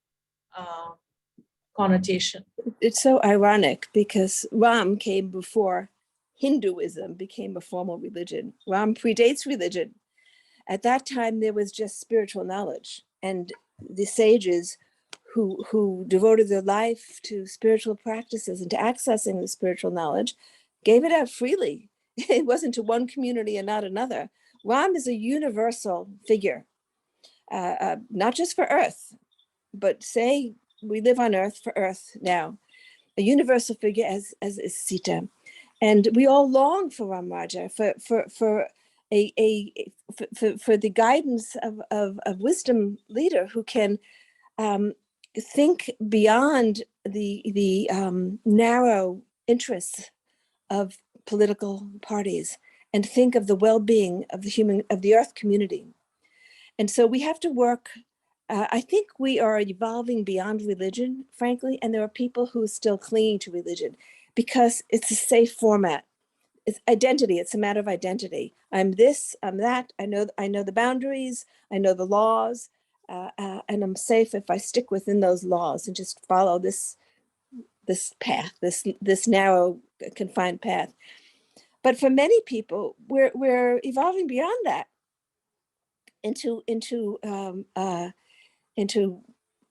connotation? It's so ironic, because Ram came before Hinduism became a formal religion. Ram predates religion. At that time, there was just spiritual knowledge, and the sages who devoted their life to spiritual practices and to accessing the spiritual knowledge gave it out freely It wasn't to one community and not another. Ram is a universal figure, not just for Earth, but say we live on Earth for Earth now, a universal figure as is Sita. And we all long for Ram Raja, for the guidance of wisdom leader who can think beyond the narrow interests of political parties and think of the well-being of the Earth community. And so we have to work. I think we are evolving beyond religion, frankly, and there are people who are still clinging to religion because it's a safe format. It's identity. It's a matter of identity. I'm this, I'm that. I know the boundaries. I know the laws, and I'm safe if I stick within those laws and just follow this path, this narrow, confined path. But for many people, we're evolving beyond that into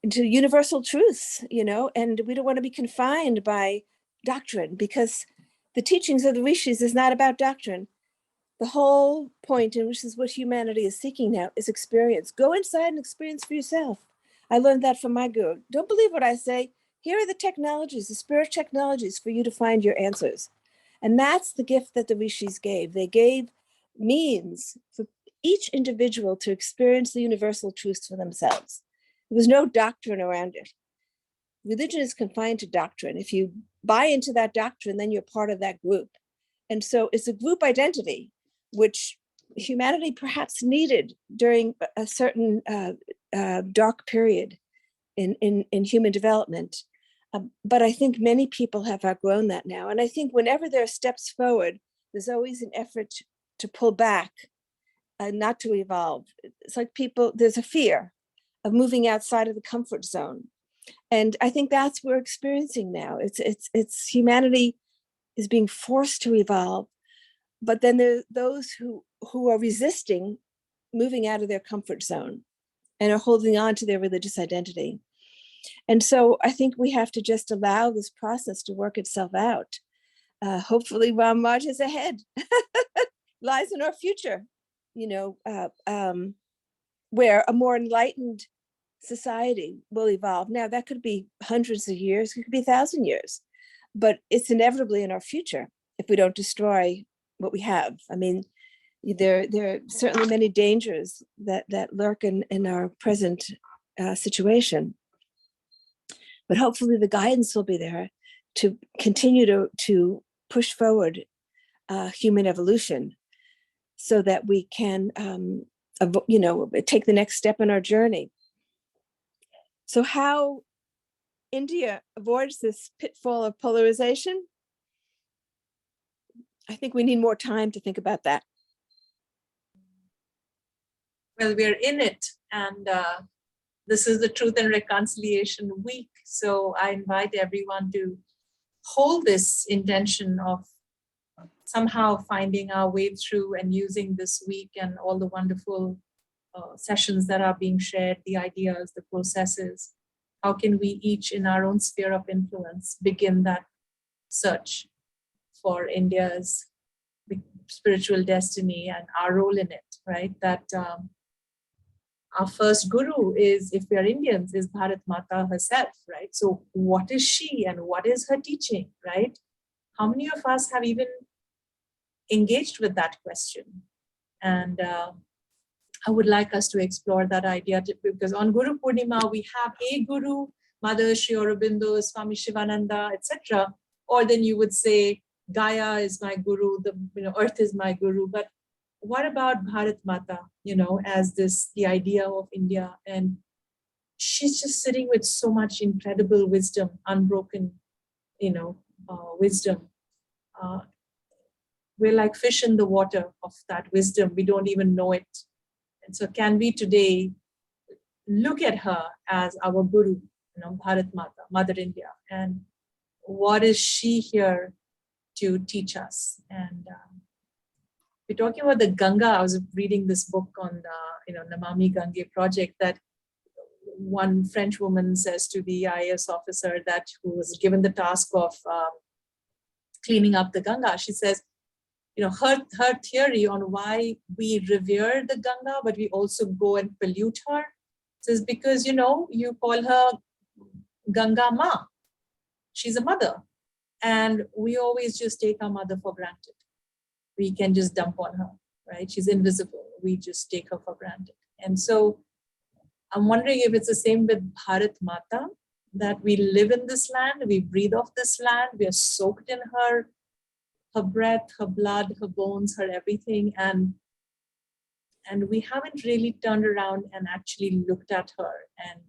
universal truths, and we don't want to be confined by doctrine, because the teachings of the rishis is not about doctrine. The whole point, and which is what humanity is seeking now, is experience. Go inside and experience for yourself. I learned that from my guru. Don't believe what I say. Here are the technologies, the spirit technologies for you to find your answers. And that's the gift that the rishis gave. They gave means for each individual to experience the universal truths for themselves. There was no doctrine around it. Religion is confined to doctrine. If you buy into that doctrine, then you're part of that group. And so it's a group identity, which humanity perhaps needed during a certain dark period in human development. But I think many people have outgrown that now. And I think whenever there are steps forward, there's always an effort to pull back, not to evolve. It's like there's a fear of moving outside of the comfort zone. And I think that's what we're experiencing now. It's humanity is being forced to evolve, but then there are those who are resisting moving out of their comfort zone and are holding on to their religious identity. And so I think we have to just allow this process to work itself out. Hopefully Ram Raj is ahead, lies in our future, where a more enlightened society will evolve. Now, that could be hundreds of years, it could be 1,000 years, but it's inevitably in our future if we don't destroy what we have. I mean, there are certainly many dangers that lurk in our present situation. But hopefully the guidance will be there to continue to push forward human evolution so that we can, take the next step in our journey. So how India avoids this pitfall of polarization, I think we need more time to think about that. Well, we're in it, and this is the Truth and Reconciliation Week. So I invite everyone to hold this intention of somehow finding our way through and using this week and all the wonderful sessions that are being shared, the ideas, the processes. How can we each in our own sphere of influence begin that search for India's spiritual destiny and our role in it, right? That our first guru is, if we are Indians, is Bharat Mata herself, right? So what is she and what is her teaching, right? How many of us have even engaged with that question? And I would like us to explore that idea, because on Guru Purnima, we have a guru, Mother Shri Aurobindo, Swami Shivananda, etc. Or then you would say, Gaia is my guru, earth is my guru. But what about Bharat Mata, as the idea of India? And she's just sitting with so much incredible wisdom, unbroken, wisdom. We're like fish in the water of that wisdom. We don't even know it. And so can we today look at her as our guru, Bharat Mata, Mother India, and what is she here to teach us? And we're talking about the Ganga. I was reading this book on the, Namami Gange project, that one French woman says to the IAS officer who was given the task of cleaning up the Ganga. She says, her theory on why we revere the Ganga, but we also go and pollute her. So it's because, you call her Ganga Ma. She's a mother. And we always just take our mother for granted. We can just dump on her, right? She's invisible. We just take her for granted. And so I'm wondering if it's the same with Bharat Mata, that we live in this land, we breathe off this land, we are soaked in her breath, her blood, her bones, her everything. And we haven't really turned around and actually looked at her and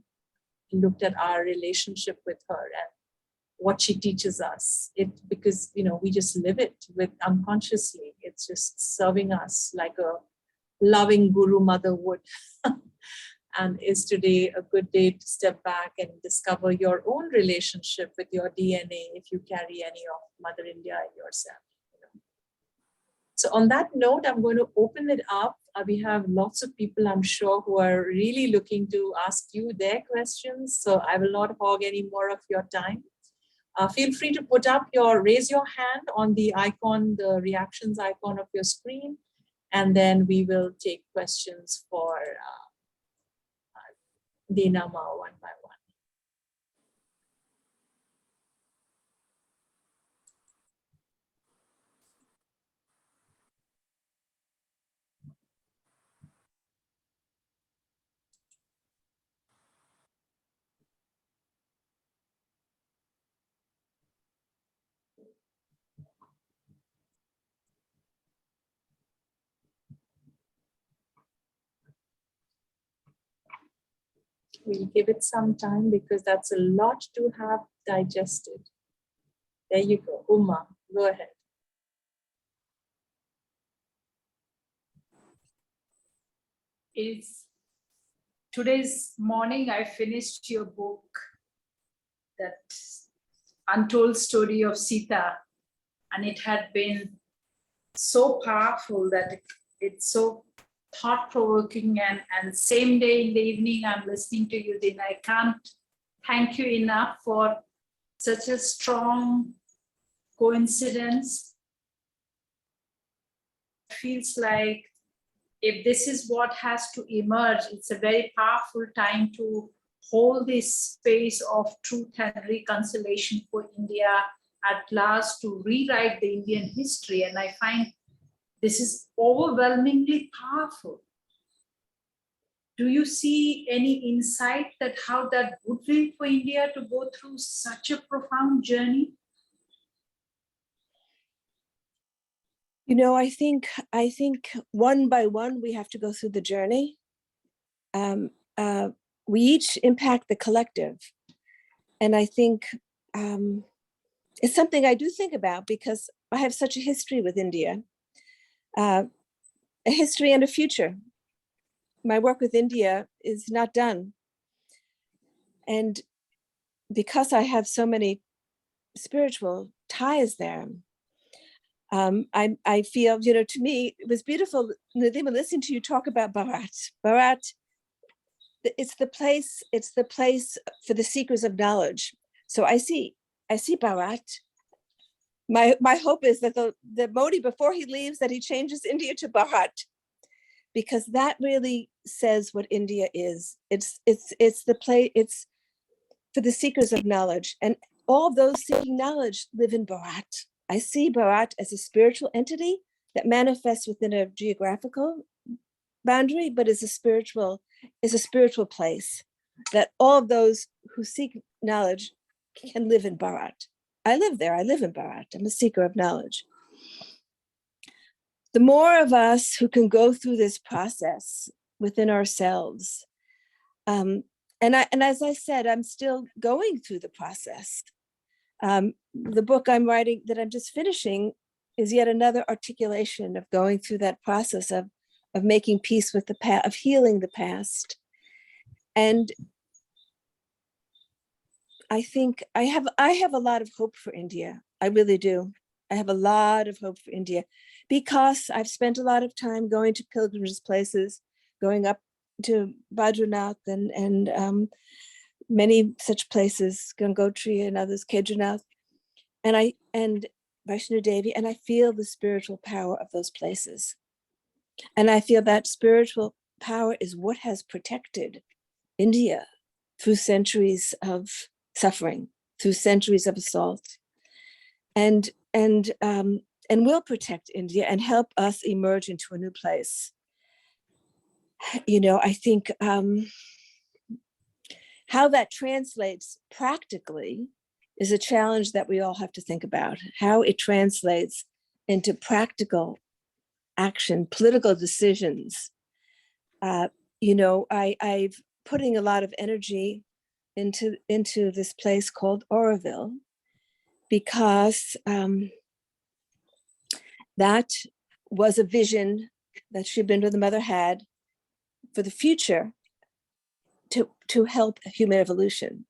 looked at our relationship with her and what she teaches us. Because we just live it with unconsciously. It's just serving us like a loving guru mother would. And is today a good day to step back and discover your own relationship with your DNA if you carry any of Mother India in yourself. So on that note, I'm going to open it up. We have lots of people, I'm sure, who are really looking to ask you their questions. So I will not hog any more of your time. Feel free to raise your hand on the icon, the reactions icon of your screen, and then we will take questions for Dena Ma one by one. We'll give it some time because that's a lot to have digested. There you go. Uma, go ahead. Today's morning I finished your book, that Untold Story of Sita, and it had been so powerful that it's so thought-provoking, and same day in the evening I'm listening to you, then I can't thank you enough for such a strong coincidence. It feels like if this is what has to emerge, it's a very powerful time to hold this space of truth and reconciliation for India at last, to rewrite the Indian history. And I find this is overwhelmingly powerful. Do you see any insight that how that would be for India to go through such a profound journey? I think one by one we have to go through the journey. We each impact the collective, and I think it's something I do think about because I have such a history with India, a history and a future. My work with India is not done, and because I have so many spiritual ties there, I feel, to me, it was beautiful, Nilima, listening to you talk about Bharat. Bharat, it's the place for the seekers of knowledge. So I see Bharat. My hope is that the Modi, before he leaves, that he changes India to Bharat, because that really says what India is. It's the place, it's for the seekers of knowledge, and all those seeking knowledge live in Bharat. I see Bharat as a spiritual entity that manifests within a geographical boundary, but is a spiritual place that all of those who seek knowledge can live in Bharat. I live there. I live in Bharat. I'm a seeker of knowledge. The more of us who can go through this process within ourselves, and as I said, I'm still going through the process. The book I'm writing, that I'm just finishing, is yet another articulation of going through that process of making peace with the past, of healing the past. And I think I have a lot of hope for India. I really do. I have a lot of hope for India because I've spent a lot of time going to pilgrimage places, going up to Badrinath and many such places, Gangotri and others, Kedarnath. And Vaishnav Devi, and I feel the spiritual power of those places. And I feel that spiritual power is what has protected India through centuries of suffering, through centuries of assault, and will protect India and help us emerge into a new place. You know, I think how that translates practically is a challenge that we all have to think about. How it translates into practical action, political decisions. You know, I've putting a lot of energy into this place called Oroville because that was a vision that Shubhendra the mother had for the future to help human evolution,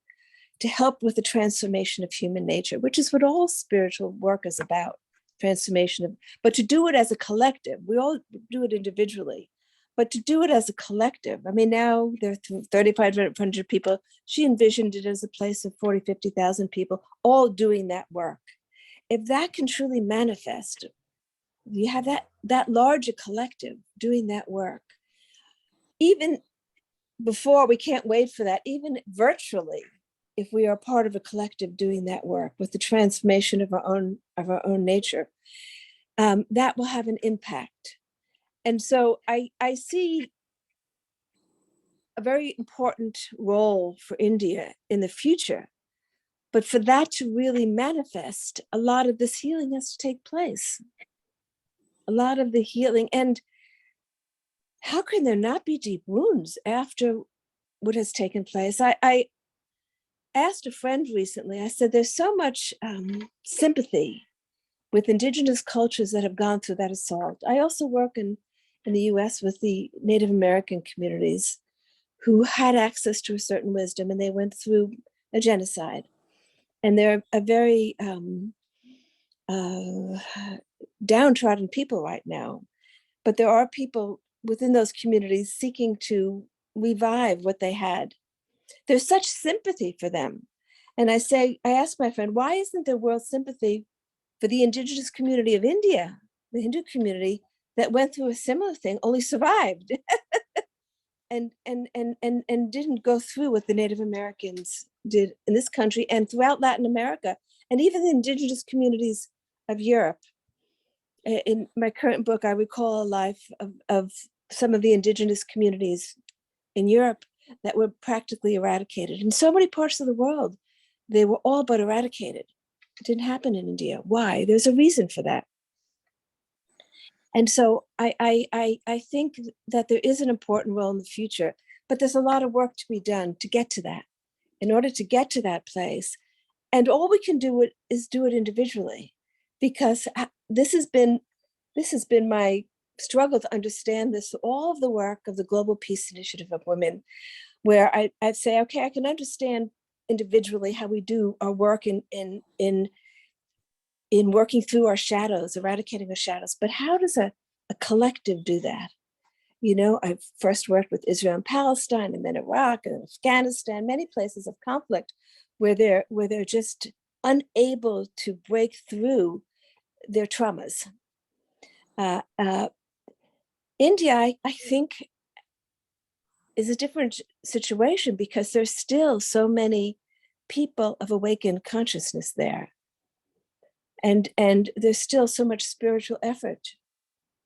to help with the transformation of human nature, which is what all spiritual work is about, transformation of, but to do it as a collective. We all do it individually, but to do it as a collective. I mean, now there are 3,500 people. She envisioned it as a place of 40, 50,000 people, all doing that work. If that can truly manifest, you have that larger collective doing that work. Even before, we can't wait for that, even virtually, if we are part of a collective doing that work with the transformation of our own nature, that will have an impact. And so I see a very important role for India in the future. But for that to really manifest, a lot of this healing has to take place. A lot of the healing. And how can there not be deep wounds after what has taken place? I asked a friend recently, I said, there's so much sympathy with indigenous cultures that have gone through that assault. I also work in the US with the Native American communities who had access to a certain wisdom, and they went through a genocide. And they're a very downtrodden people right now. But there are people within those communities seeking to revive what they had. There's such sympathy for them. And I asked my friend, why isn't there world sympathy for the indigenous community of India, the Hindu community that went through a similar thing, only survived and didn't go through what the Native Americans did in this country and throughout Latin America, and even the indigenous communities of Europe. In my current book, I recall a life of some of the indigenous communities in Europe that were practically eradicated. In so many parts of the world, they were all but eradicated. It didn't happen in India. Why? There's a reason for that. And so I think that there is an important role in the future, but there's a lot of work to be done to get to that, in order to get to that place. And all we can do is do it individually, because this has been my struggle to understand this, all of the work of the Global Peace Initiative of Women, where I'd say, okay, I can understand individually how we do our work in working through our shadows, eradicating our shadows, but how does a collective do that? You know, I first worked with Israel and Palestine, and then Iraq and Afghanistan, many places of conflict where they're just unable to break through their traumas. India, I think, is a different situation because there's still so many people of awakened consciousness there. And there's still so much spiritual effort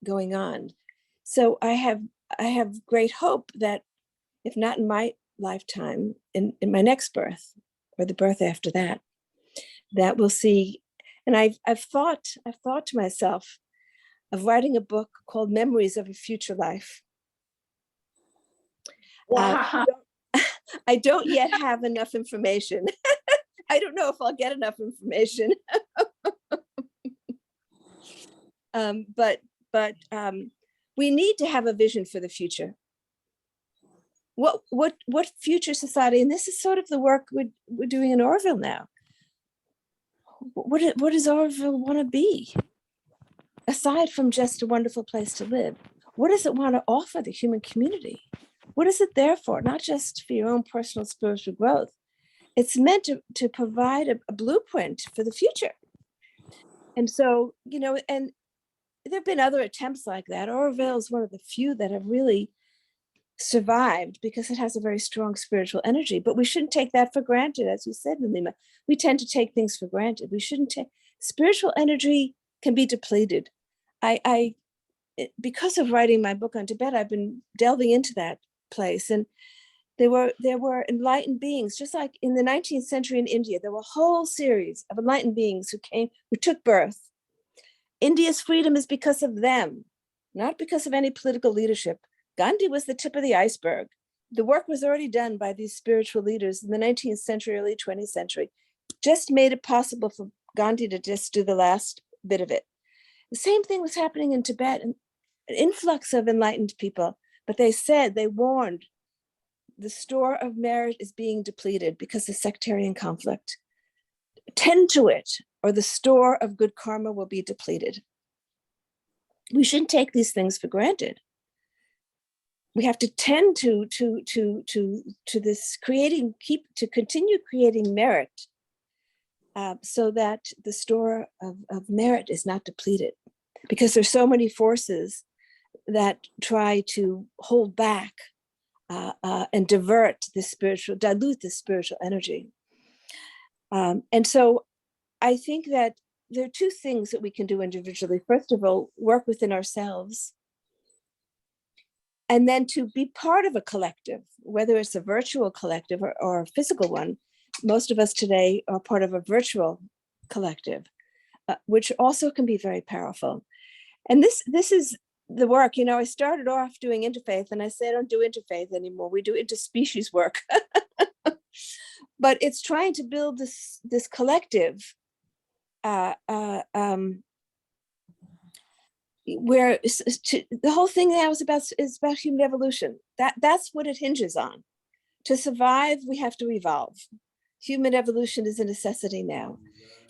going on. So I have great hope that, if not in my lifetime, in my next birth or the birth after that, that we'll see. And I've thought to myself of writing a book called Memories of a Future Life. Wow. I don't yet have enough information. I don't know if I'll get enough information. But we need to have a vision for the future. What future society, and this is sort of the work we're doing in Oroville now. What does Oroville want to be? Aside from just a wonderful place to live, what does it want to offer the human community? What is it there for? Not just for your own personal spiritual growth. It's meant to provide a blueprint for the future. And so, and there have been other attempts like that. Oroville is one of the few that have really survived because it has a very strong spiritual energy. But we shouldn't take that for granted, as you said, Nilima. We tend to take things for granted. We shouldn't take spiritual energy can be depleted. Because of writing my book on Tibet, I've been delving into that place, and there were enlightened beings, just like in the 19th century in India. There were a whole series of enlightened beings who took birth. India's freedom is because of them, not because of any political leadership. Gandhi was the tip of the iceberg. The work was already done by these spiritual leaders in the 19th century, early 20th century, just made it possible for Gandhi to just do the last bit of it. The same thing was happening in Tibet, an influx of enlightened people, but they warned, the store of merit is being depleted because of sectarian conflict. Tend to it, or the store of good karma will be depleted. We shouldn't take these things for granted. We have to tend to this continue creating merit, so that the store of merit is not depleted, because there's so many forces that try to hold back and dilute the spiritual energy. And so I think that there are two things that we can do individually. First of all, work within ourselves, and then to be part of a collective, whether it's a virtual collective or a physical one. Most of us today are part of a virtual collective, which also can be very powerful. And this is the work. I started off doing interfaith, and I say I don't do interfaith anymore. We do interspecies work. But it's trying to build this collective where the whole thing now is about human evolution. That's what it hinges on. To survive, we have to evolve. Human evolution is a necessity now.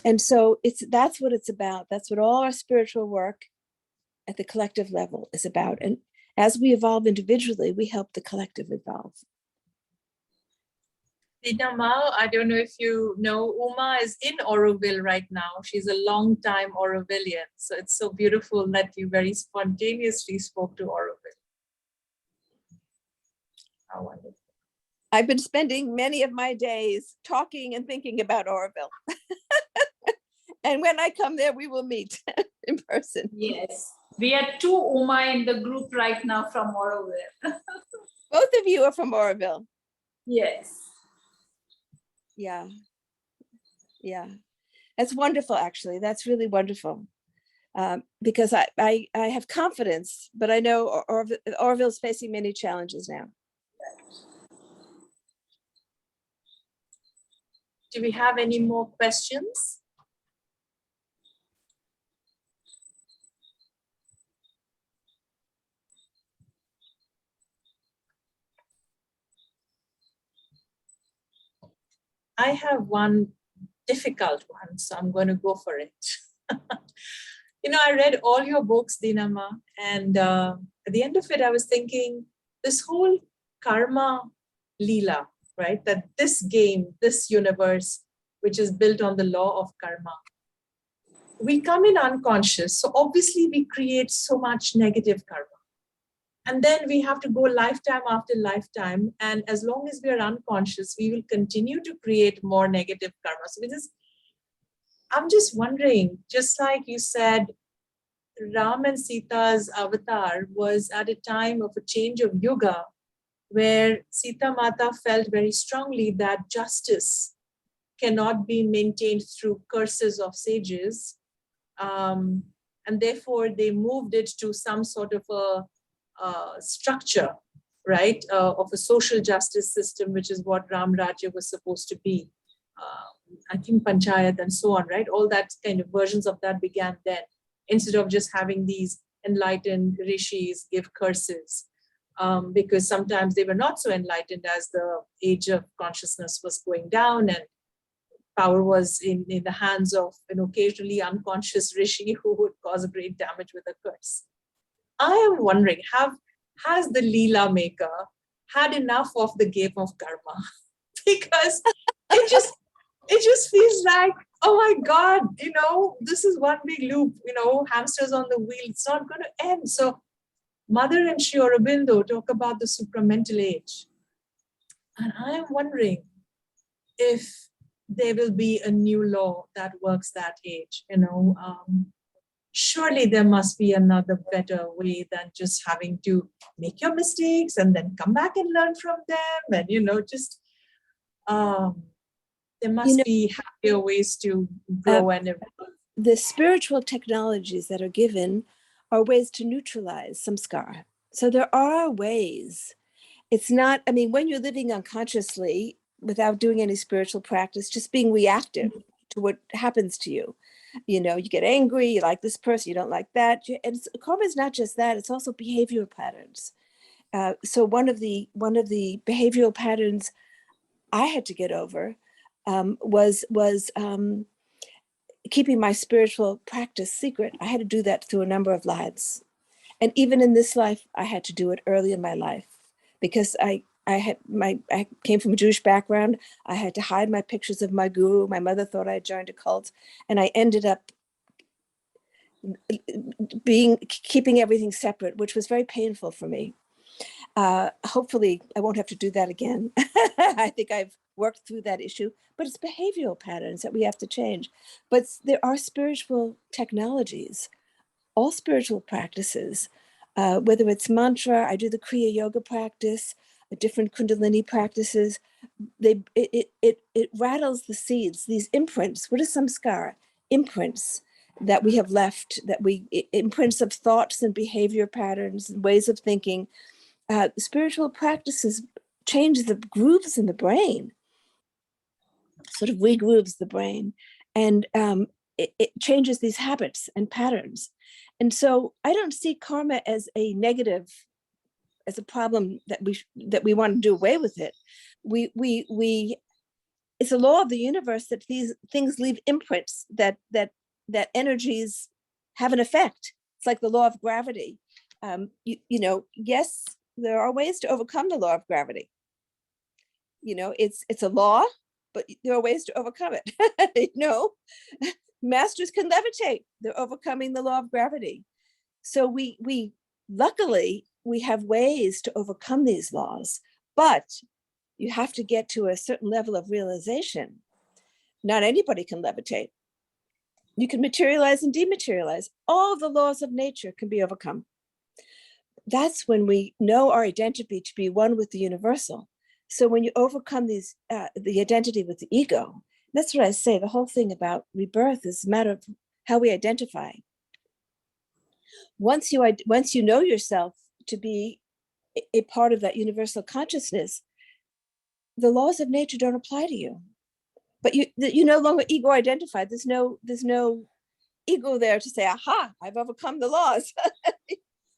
And so that's what it's about. That's what all our spiritual work at the collective level is about. And as we evolve individually, we help the collective evolve. Dena, I don't know if you know, Uma is in Oroville right now. She's a long-time Orovillian. So it's so beautiful that you very spontaneously spoke to Oroville. How wonderful. I've been spending many of my days talking and thinking about Oroville. And when I come there, we will meet in person. Yes. We are two Uma in the group right now from Oroville. Both of you are from Oroville. Yes. Yeah. That's wonderful, actually. That's really wonderful. Because I have confidence, but I know Oroville is facing many challenges now. Do we have any more questions? I have one difficult one, so I'm going to go for it. I read all your books, Dinama, and at the end of it, I was thinking, this whole karma leela, right? That this game, this universe, which is built on the law of karma, we come in unconscious. So obviously we create so much negative karma. And then we have to go lifetime after lifetime. And as long as we are unconscious, we will continue to create more negative karma. So I'm just wondering, just like you said, Ram and Sita's avatar was at a time of a change of yuga, where SitaMata felt very strongly that justice cannot be maintained through curses of sages. And therefore, they moved it to some sort of a structure, right, of a social justice system, which is what Ram Rajya was supposed to be. I think Panchayat and so on, right? All that kind of versions of that began then, instead of just having these enlightened rishis give curses, because sometimes they were not so enlightened as the age of consciousness was going down and power was in the hands of an occasionally unconscious rishi who would cause great damage with a curse. I am wondering, has the Leela maker had enough of the game of karma? Because it just feels like, oh my God, this is one big loop, hamsters on the wheel. It's not going to end. So Mother and Sri Aurobindo talk about the supramental age. And I'm wondering if there will be a new law that works that age, surely there must be another better way than just having to make your mistakes and then come back and learn from them. And, there must be happier ways to grow and evolve. The spiritual technologies that are given are ways to neutralize samskara. So there are ways. It's not, when you're living unconsciously without doing any spiritual practice, just being reactive to what happens to you. You get angry, you like this person, you don't like that. And karma is not just that, it's also behavioral patterns. So one of the behavioral patterns I had to get over was keeping my spiritual practice secret. I had to do that through a number of lives. And even in this life, I had to do it early in my life because I came from a Jewish background. I had to hide my pictures of my guru. My mother thought I had joined a cult, and I ended up keeping everything separate, which was very painful for me. Hopefully, I won't have to do that again. I think I've worked through that issue, but it's behavioral patterns that we have to change. But there are spiritual technologies, all spiritual practices, whether it's mantra, I do the Kriya Yoga practice, different Kundalini practices. It rattles the seeds, these imprints. What is samskara? Imprints that we have left, imprints of thoughts and behavior patterns and ways of thinking. Spiritual practices change the grooves in the brain, sort of regrooves the brain, and it changes these habits and patterns. And so I don't see karma as a negative, as a problem that we want to do away with it. It's a law of the universe that these things leave imprints, that energies have an effect. It's like the law of gravity. Yes, there are ways to overcome the law of gravity. It's a law, but there are ways to overcome it. Masters can levitate. They're overcoming the law of gravity. So we luckily we have ways to overcome these laws, but you have to get to a certain level of realization. Not anybody can levitate. You can materialize and dematerialize. All the laws of nature can be overcome. That's when we know our identity to be one with the universal. So when you overcome the identity with the ego, that's what I say, the whole thing about rebirth is a matter of how we identify. Once you know yourself to be a part of that universal consciousness, the laws of nature don't apply to you. But you no longer ego identified. There's no ego there to say, aha, I've overcome the laws.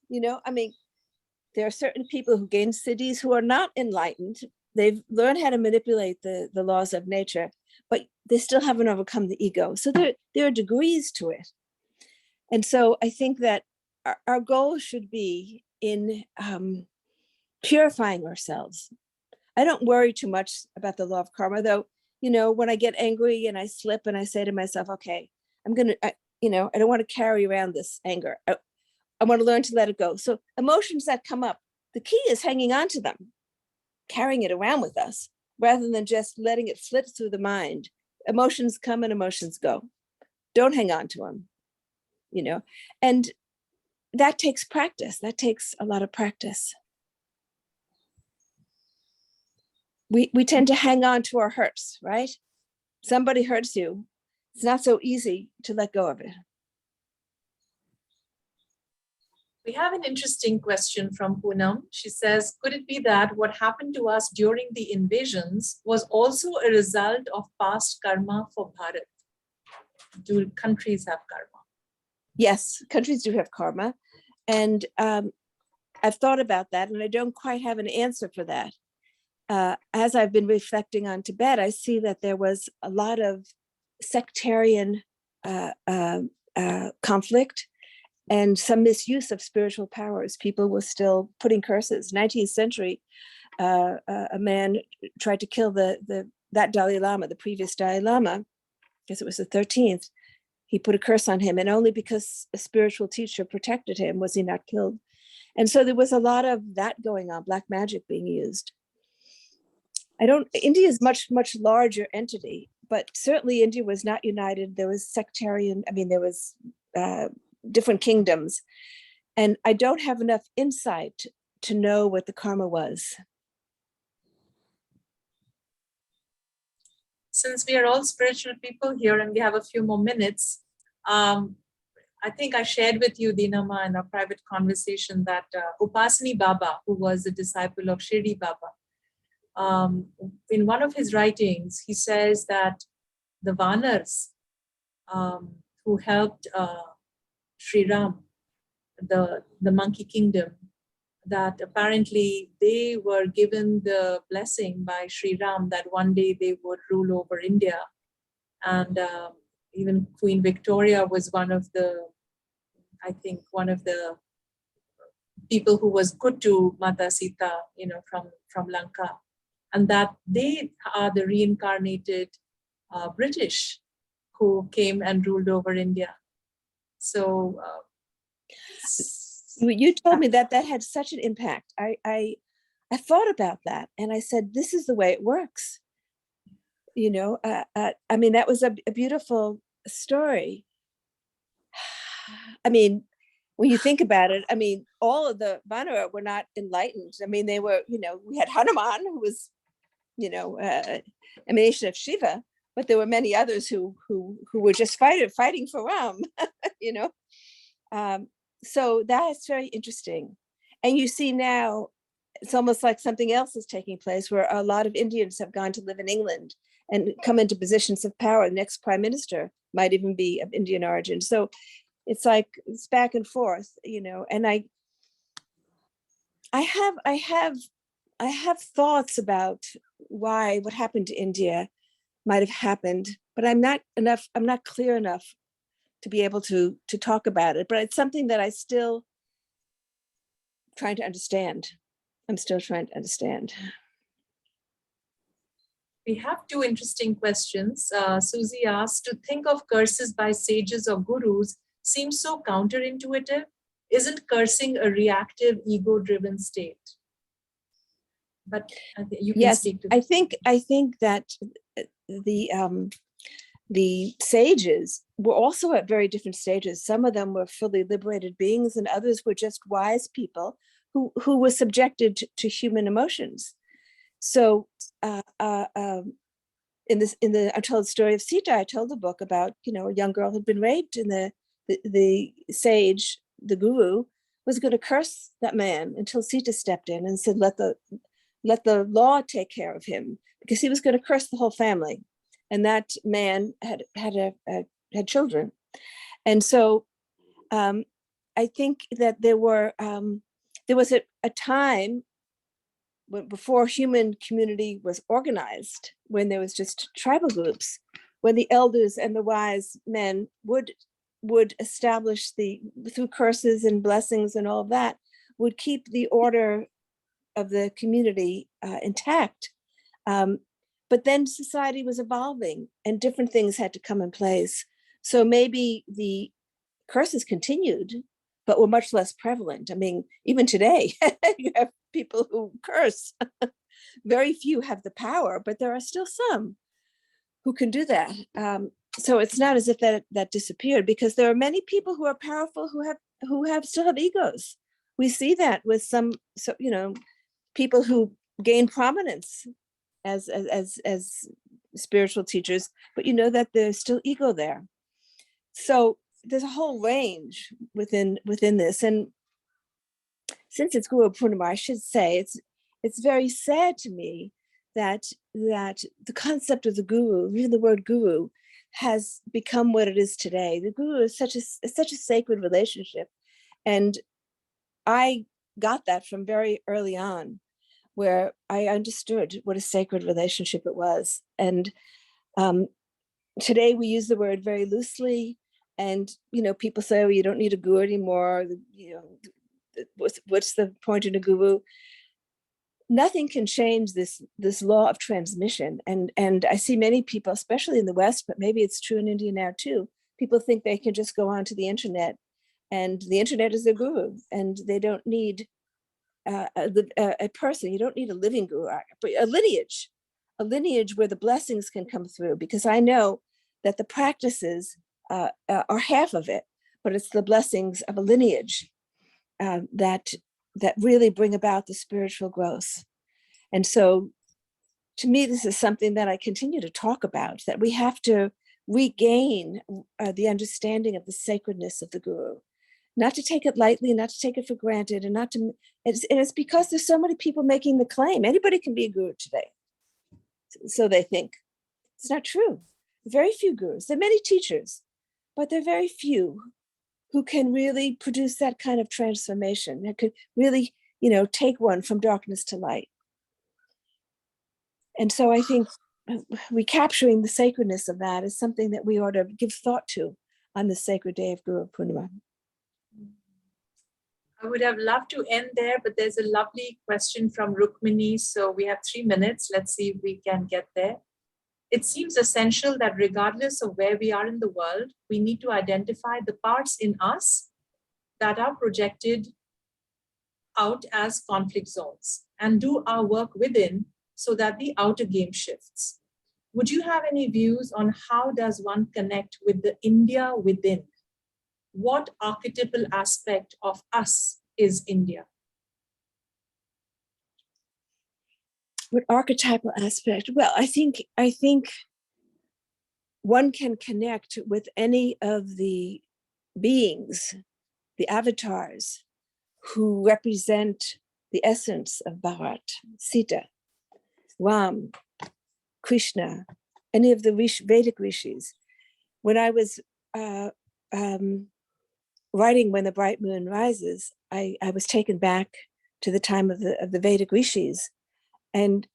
There are certain people who gain siddhis who are not enlightened. They've learned how to manipulate the laws of nature, but they still haven't overcome the ego. So there are degrees to it. And so I think that our goal should be in purifying ourselves. I don't worry too much about the law of karma, though. When I get angry and I slip and I say to myself, okay, I don't want to carry around this anger. I want to learn to let it go. So emotions that come up, the key is hanging on to them, carrying it around with us, rather than just letting it flit through the mind. Emotions come and emotions go. Don't hang on to them, and that takes practice. That takes a lot of practice. We tend to hang on to our hurts, right? Somebody hurts you. It's not so easy to let go of it. We have an interesting question from Poonam. She says, could it be that what happened to us during the invasions was also a result of past karma for Bharat? Do countries have karma? Yes, countries do have karma. And I've thought about that, and I don't quite have an answer for that. As I've been reflecting on Tibet, I see that there was a lot of sectarian conflict and some misuse of spiritual powers. People were still putting curses. 19th century, a man tried to kill the that Dalai Lama, the previous Dalai Lama, because it was the 13th, he put a curse on him, and only because a spiritual teacher protected him was he not killed. And so there was a lot of that going on, black magic being used. India is much larger entity, but certainly India was not united. There was there was different kingdoms. And I don't have enough insight to know what the karma was. Since we are all spiritual people here and we have a few more minutes, I think I shared with you, Dinama, in our private conversation that Upasani Baba, who was a disciple of Shirdi Baba, in one of his writings, he says that the Vanars who helped Sri Ram, the monkey kingdom, that apparently they were given the blessing by Sri Ram that one day they would rule over India. And even Queen Victoria was one of the people who was good to Mata Sita, from Lanka. And that they are the reincarnated British who came and ruled over India. So you told me that had such an impact. I thought about that, and I said, this is the way it works. That was a beautiful story. When you think about it, all of the Vanara were not enlightened. They were, we had Hanuman, who was, emanation of Shiva, but there were many others who were just fighting for Ram, So that is very interesting. And you see now, it's almost like something else is taking place, where a lot of Indians have gone to live in England and come into positions of power. The next prime minister might even be of Indian origin. So it's like, it's back and forth, and I have thoughts about why what happened to India might have happened, but I'm not clear enough to be able to talk about it. But it's something that I'm still trying to understand. We have two interesting questions. Susie asked, to think of curses by sages or gurus seems so counterintuitive. Isn't cursing a reactive, ego-driven state? But you can speak to that. I think that the sages were also at very different stages. Some of them were fully liberated beings, and others were just wise people who were subjected to human emotions. So in the Untold Story of Sita, I told the book about, a young girl had been raped, and the sage, the guru, was going to curse that man until Sita stepped in and said, let the law take care of him, because he was going to curse the whole family. And that man had children. And so I think that there was a time before human community was organized, when there was just tribal groups, when the elders and the wise men would establish through curses and blessings and all of that, would keep the order of the community intact. But then society was evolving and different things had to come in place. So maybe the curses continued, but were much less prevalent. Even today, you have people who curse. Very few have the power, but there are still some who can do that. So it's not as if that disappeared, because there are many people who are powerful who still have egos. We see that with some, people who gain prominence as spiritual teachers, but that there's still ego there. So there's a whole range within this. And since it's Guru Purnima, I should say it's very sad to me that the concept of the guru, even the word guru, has become what it is today. The guru is such a sacred relationship, and I got that from very early on, where I understood what a sacred relationship it was. And today we use the word very loosely, and people say, "Oh, you don't need a guru anymore." What's the point in a guru? nothing can change this law of transmission. And I see many people, especially in the West, but maybe it's true in India now too. People think they can just go onto the internet, and the internet is their guru, and they don't need a person. You don't need a living guru, but a lineage where the blessings can come through. Because I know that the practices are half of it, but it's the blessings of a lineage that really bring about the spiritual growth. And so, to me, this is something that I continue to talk about, that we have to regain the understanding of the sacredness of the guru, not to take it lightly, not to take it for granted, and it's because there's so many people making the claim. Anybody can be a guru today. So they think. It's not true. Very few gurus. There are many teachers, but there are very few who can really produce that kind of transformation, that could really, take one from darkness to light. And so I think recapturing the sacredness of that is something that we ought to give thought to on the sacred day of Guru Purnima. I would have loved to end there, but there's a lovely question from Rukmini. So we have 3 minutes. Let's see if we can get there. It seems essential that regardless of where we are in the world, we need to identify the parts in us that are projected out as conflict zones and do our work within so that the outer game shifts. Would you have any views on how does one connect with the India within? What archetypal aspect of us is India? What archetypal aspect? Well, I think one can connect with any of the beings, the avatars, who represent the essence of Bhat, Sita, Ram, Krishna, any of the Vedic rishis. When I was writing When the Bright Moon Rises, I was taken back to the time of the Vedic rishis, and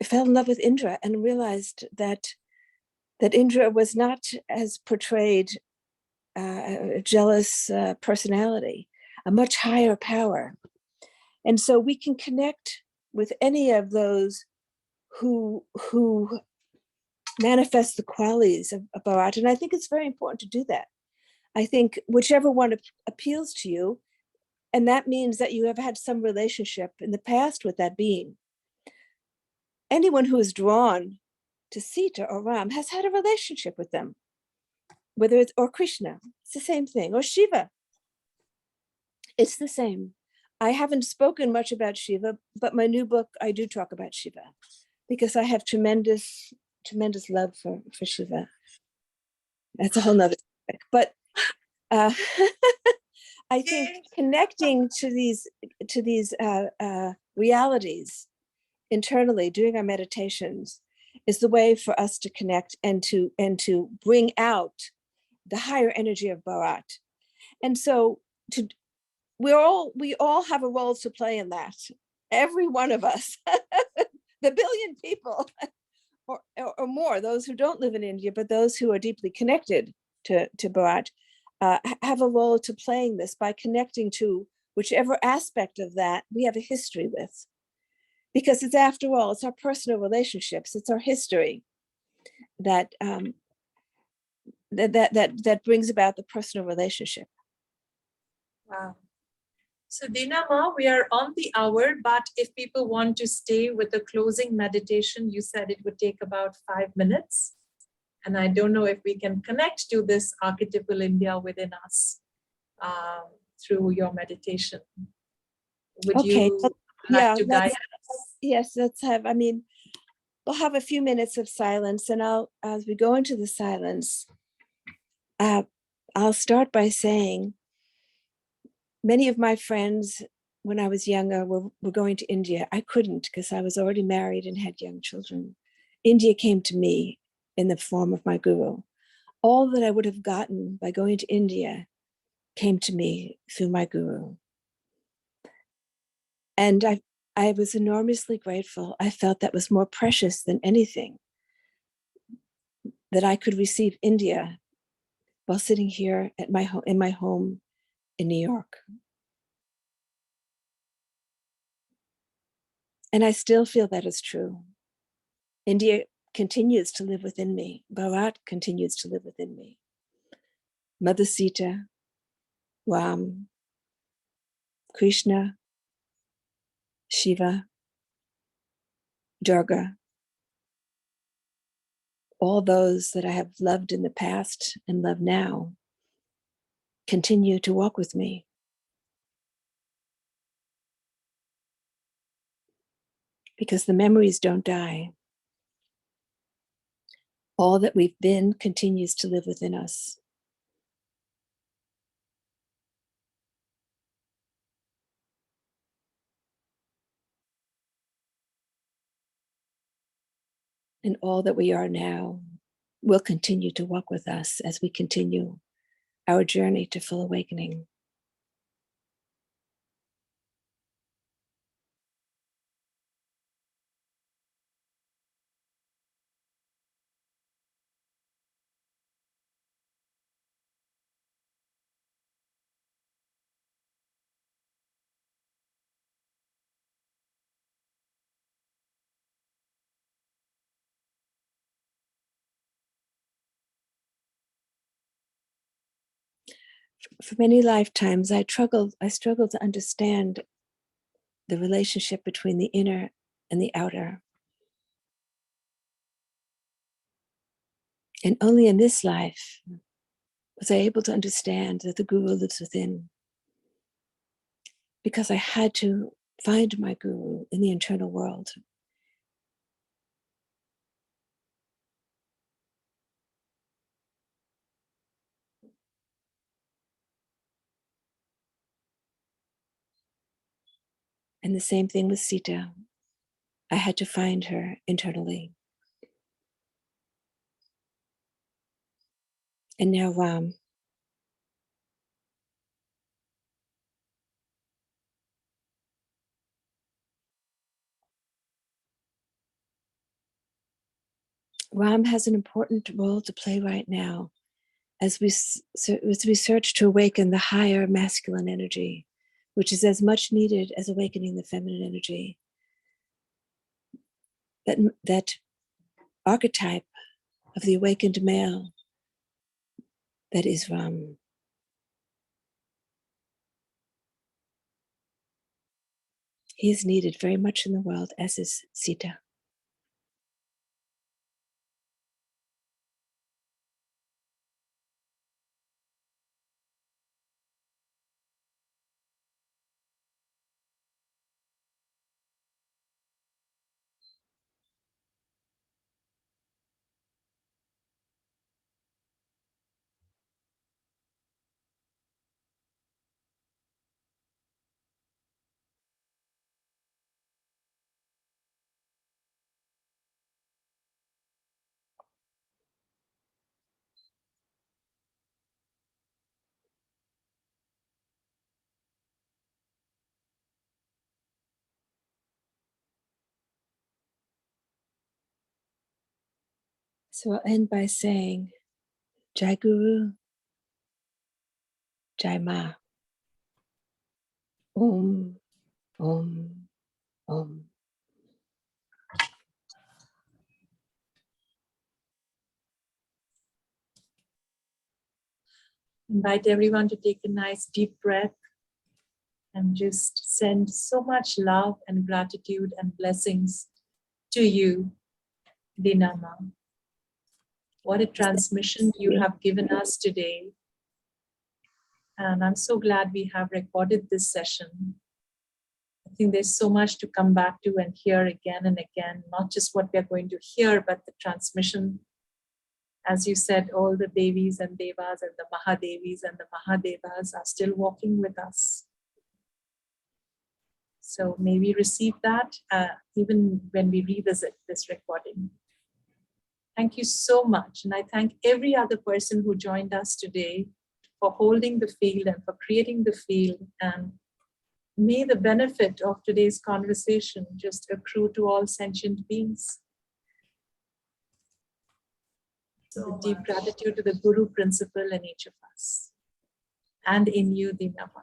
I fell in love with Indra and realized that Indra was not as portrayed a jealous personality, a much higher power. And so we can connect with any of those who manifest the qualities of Bharat. And I think it's very important to do that. I think whichever one appeals to you, and that means that you have had some relationship in the past with that being. Anyone who is drawn to Sita or Ram has had a relationship with them, whether it's, or Krishna, it's the same thing, or Shiva. It's the same. I haven't spoken much about Shiva, but my new book, I do talk about Shiva because I have tremendous love for Shiva. That's a whole nother topic. But I think connecting to these realities internally, doing our meditations, is the way for us to connect and to bring out the higher energy of Bharat. And so we all have a role to play in that. Every one of us, the billion people or more, those who don't live in India, but those who are deeply connected to Bharat, have a role to play in this by connecting to whichever aspect of that we have a history with. Because it's, after all, it's our personal relationships, it's our history that that brings about the personal relationship. Wow. So Dena Ma, we are on the hour, but if people want to stay with the closing meditation, you said it would take about 5 minutes. And I don't know if we can connect to this archetypal India within us through your meditation. Would you like to guide us? Yes, let's have, we'll have a few minutes of silence, and as we go into the silence, I'll start by saying, many of my friends, when I was younger, were going to India. I couldn't because I was already married and had young children. India came to me in the form of my guru. All that I would have gotten by going to India came to me through my guru. And I was enormously grateful. I felt that was more precious than anything, that I could receive India while sitting here at in my home in New York. And I still feel that is true. India continues to live within me. Bharat continues to live within me. Mother Sita, Ram, Krishna, Shiva, Durga, all those that I have loved in the past and love now continue to walk with me. Because the memories don't die. All that we've been continues to live within us. And all that we are now will continue to walk with us as we continue our journey to full awakening. For many lifetimes, I struggled to understand the relationship between the inner and the outer. And only in this life was I able to understand that the Guru lives within, because I had to find my Guru in the internal world. And the same thing with Sita. I had to find her internally. And now Ram. Ram has an important role to play right now as we search to awaken the higher masculine energy, which is as much needed as awakening the feminine energy. That archetype of the awakened male, that is Ram. He is needed very much in the world, as is Sita. So I'll end by saying, Jai Guru, Jai Ma. Om, Om, Om. Invite everyone to take a nice deep breath and just send so much love and gratitude and blessings to you, Dena Ma. What a transmission you have given us today. And I'm so glad we have recorded this session. I think there's so much to come back to and hear again and again, not just what we're going to hear, but the transmission. As you said, all the Devis and Devas and the Mahadevis and the Mahadevas are still walking with us. So may we receive that even when we revisit this recording. Thank you so much. And I thank every other person who joined us today for holding the field and for creating the field. And may the benefit of today's conversation just accrue to all sentient beings. So deep gratitude to the Guru principle in each of us and in you, Dena Ma.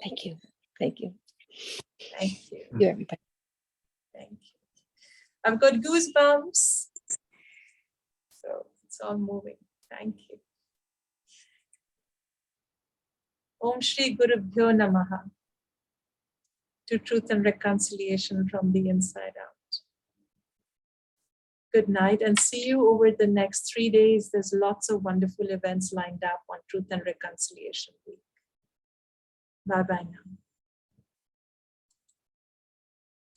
Thank you. Thank you. Thank you. You, everybody. Thank you. I've got goosebumps. So it's all moving. Thank you. Om Shri Gurubhyo Namaha. To truth and reconciliation from the inside out. Good night and see you over the next 3 days. There's lots of wonderful events lined up on Truth and Reconciliation Week. Bye-bye now.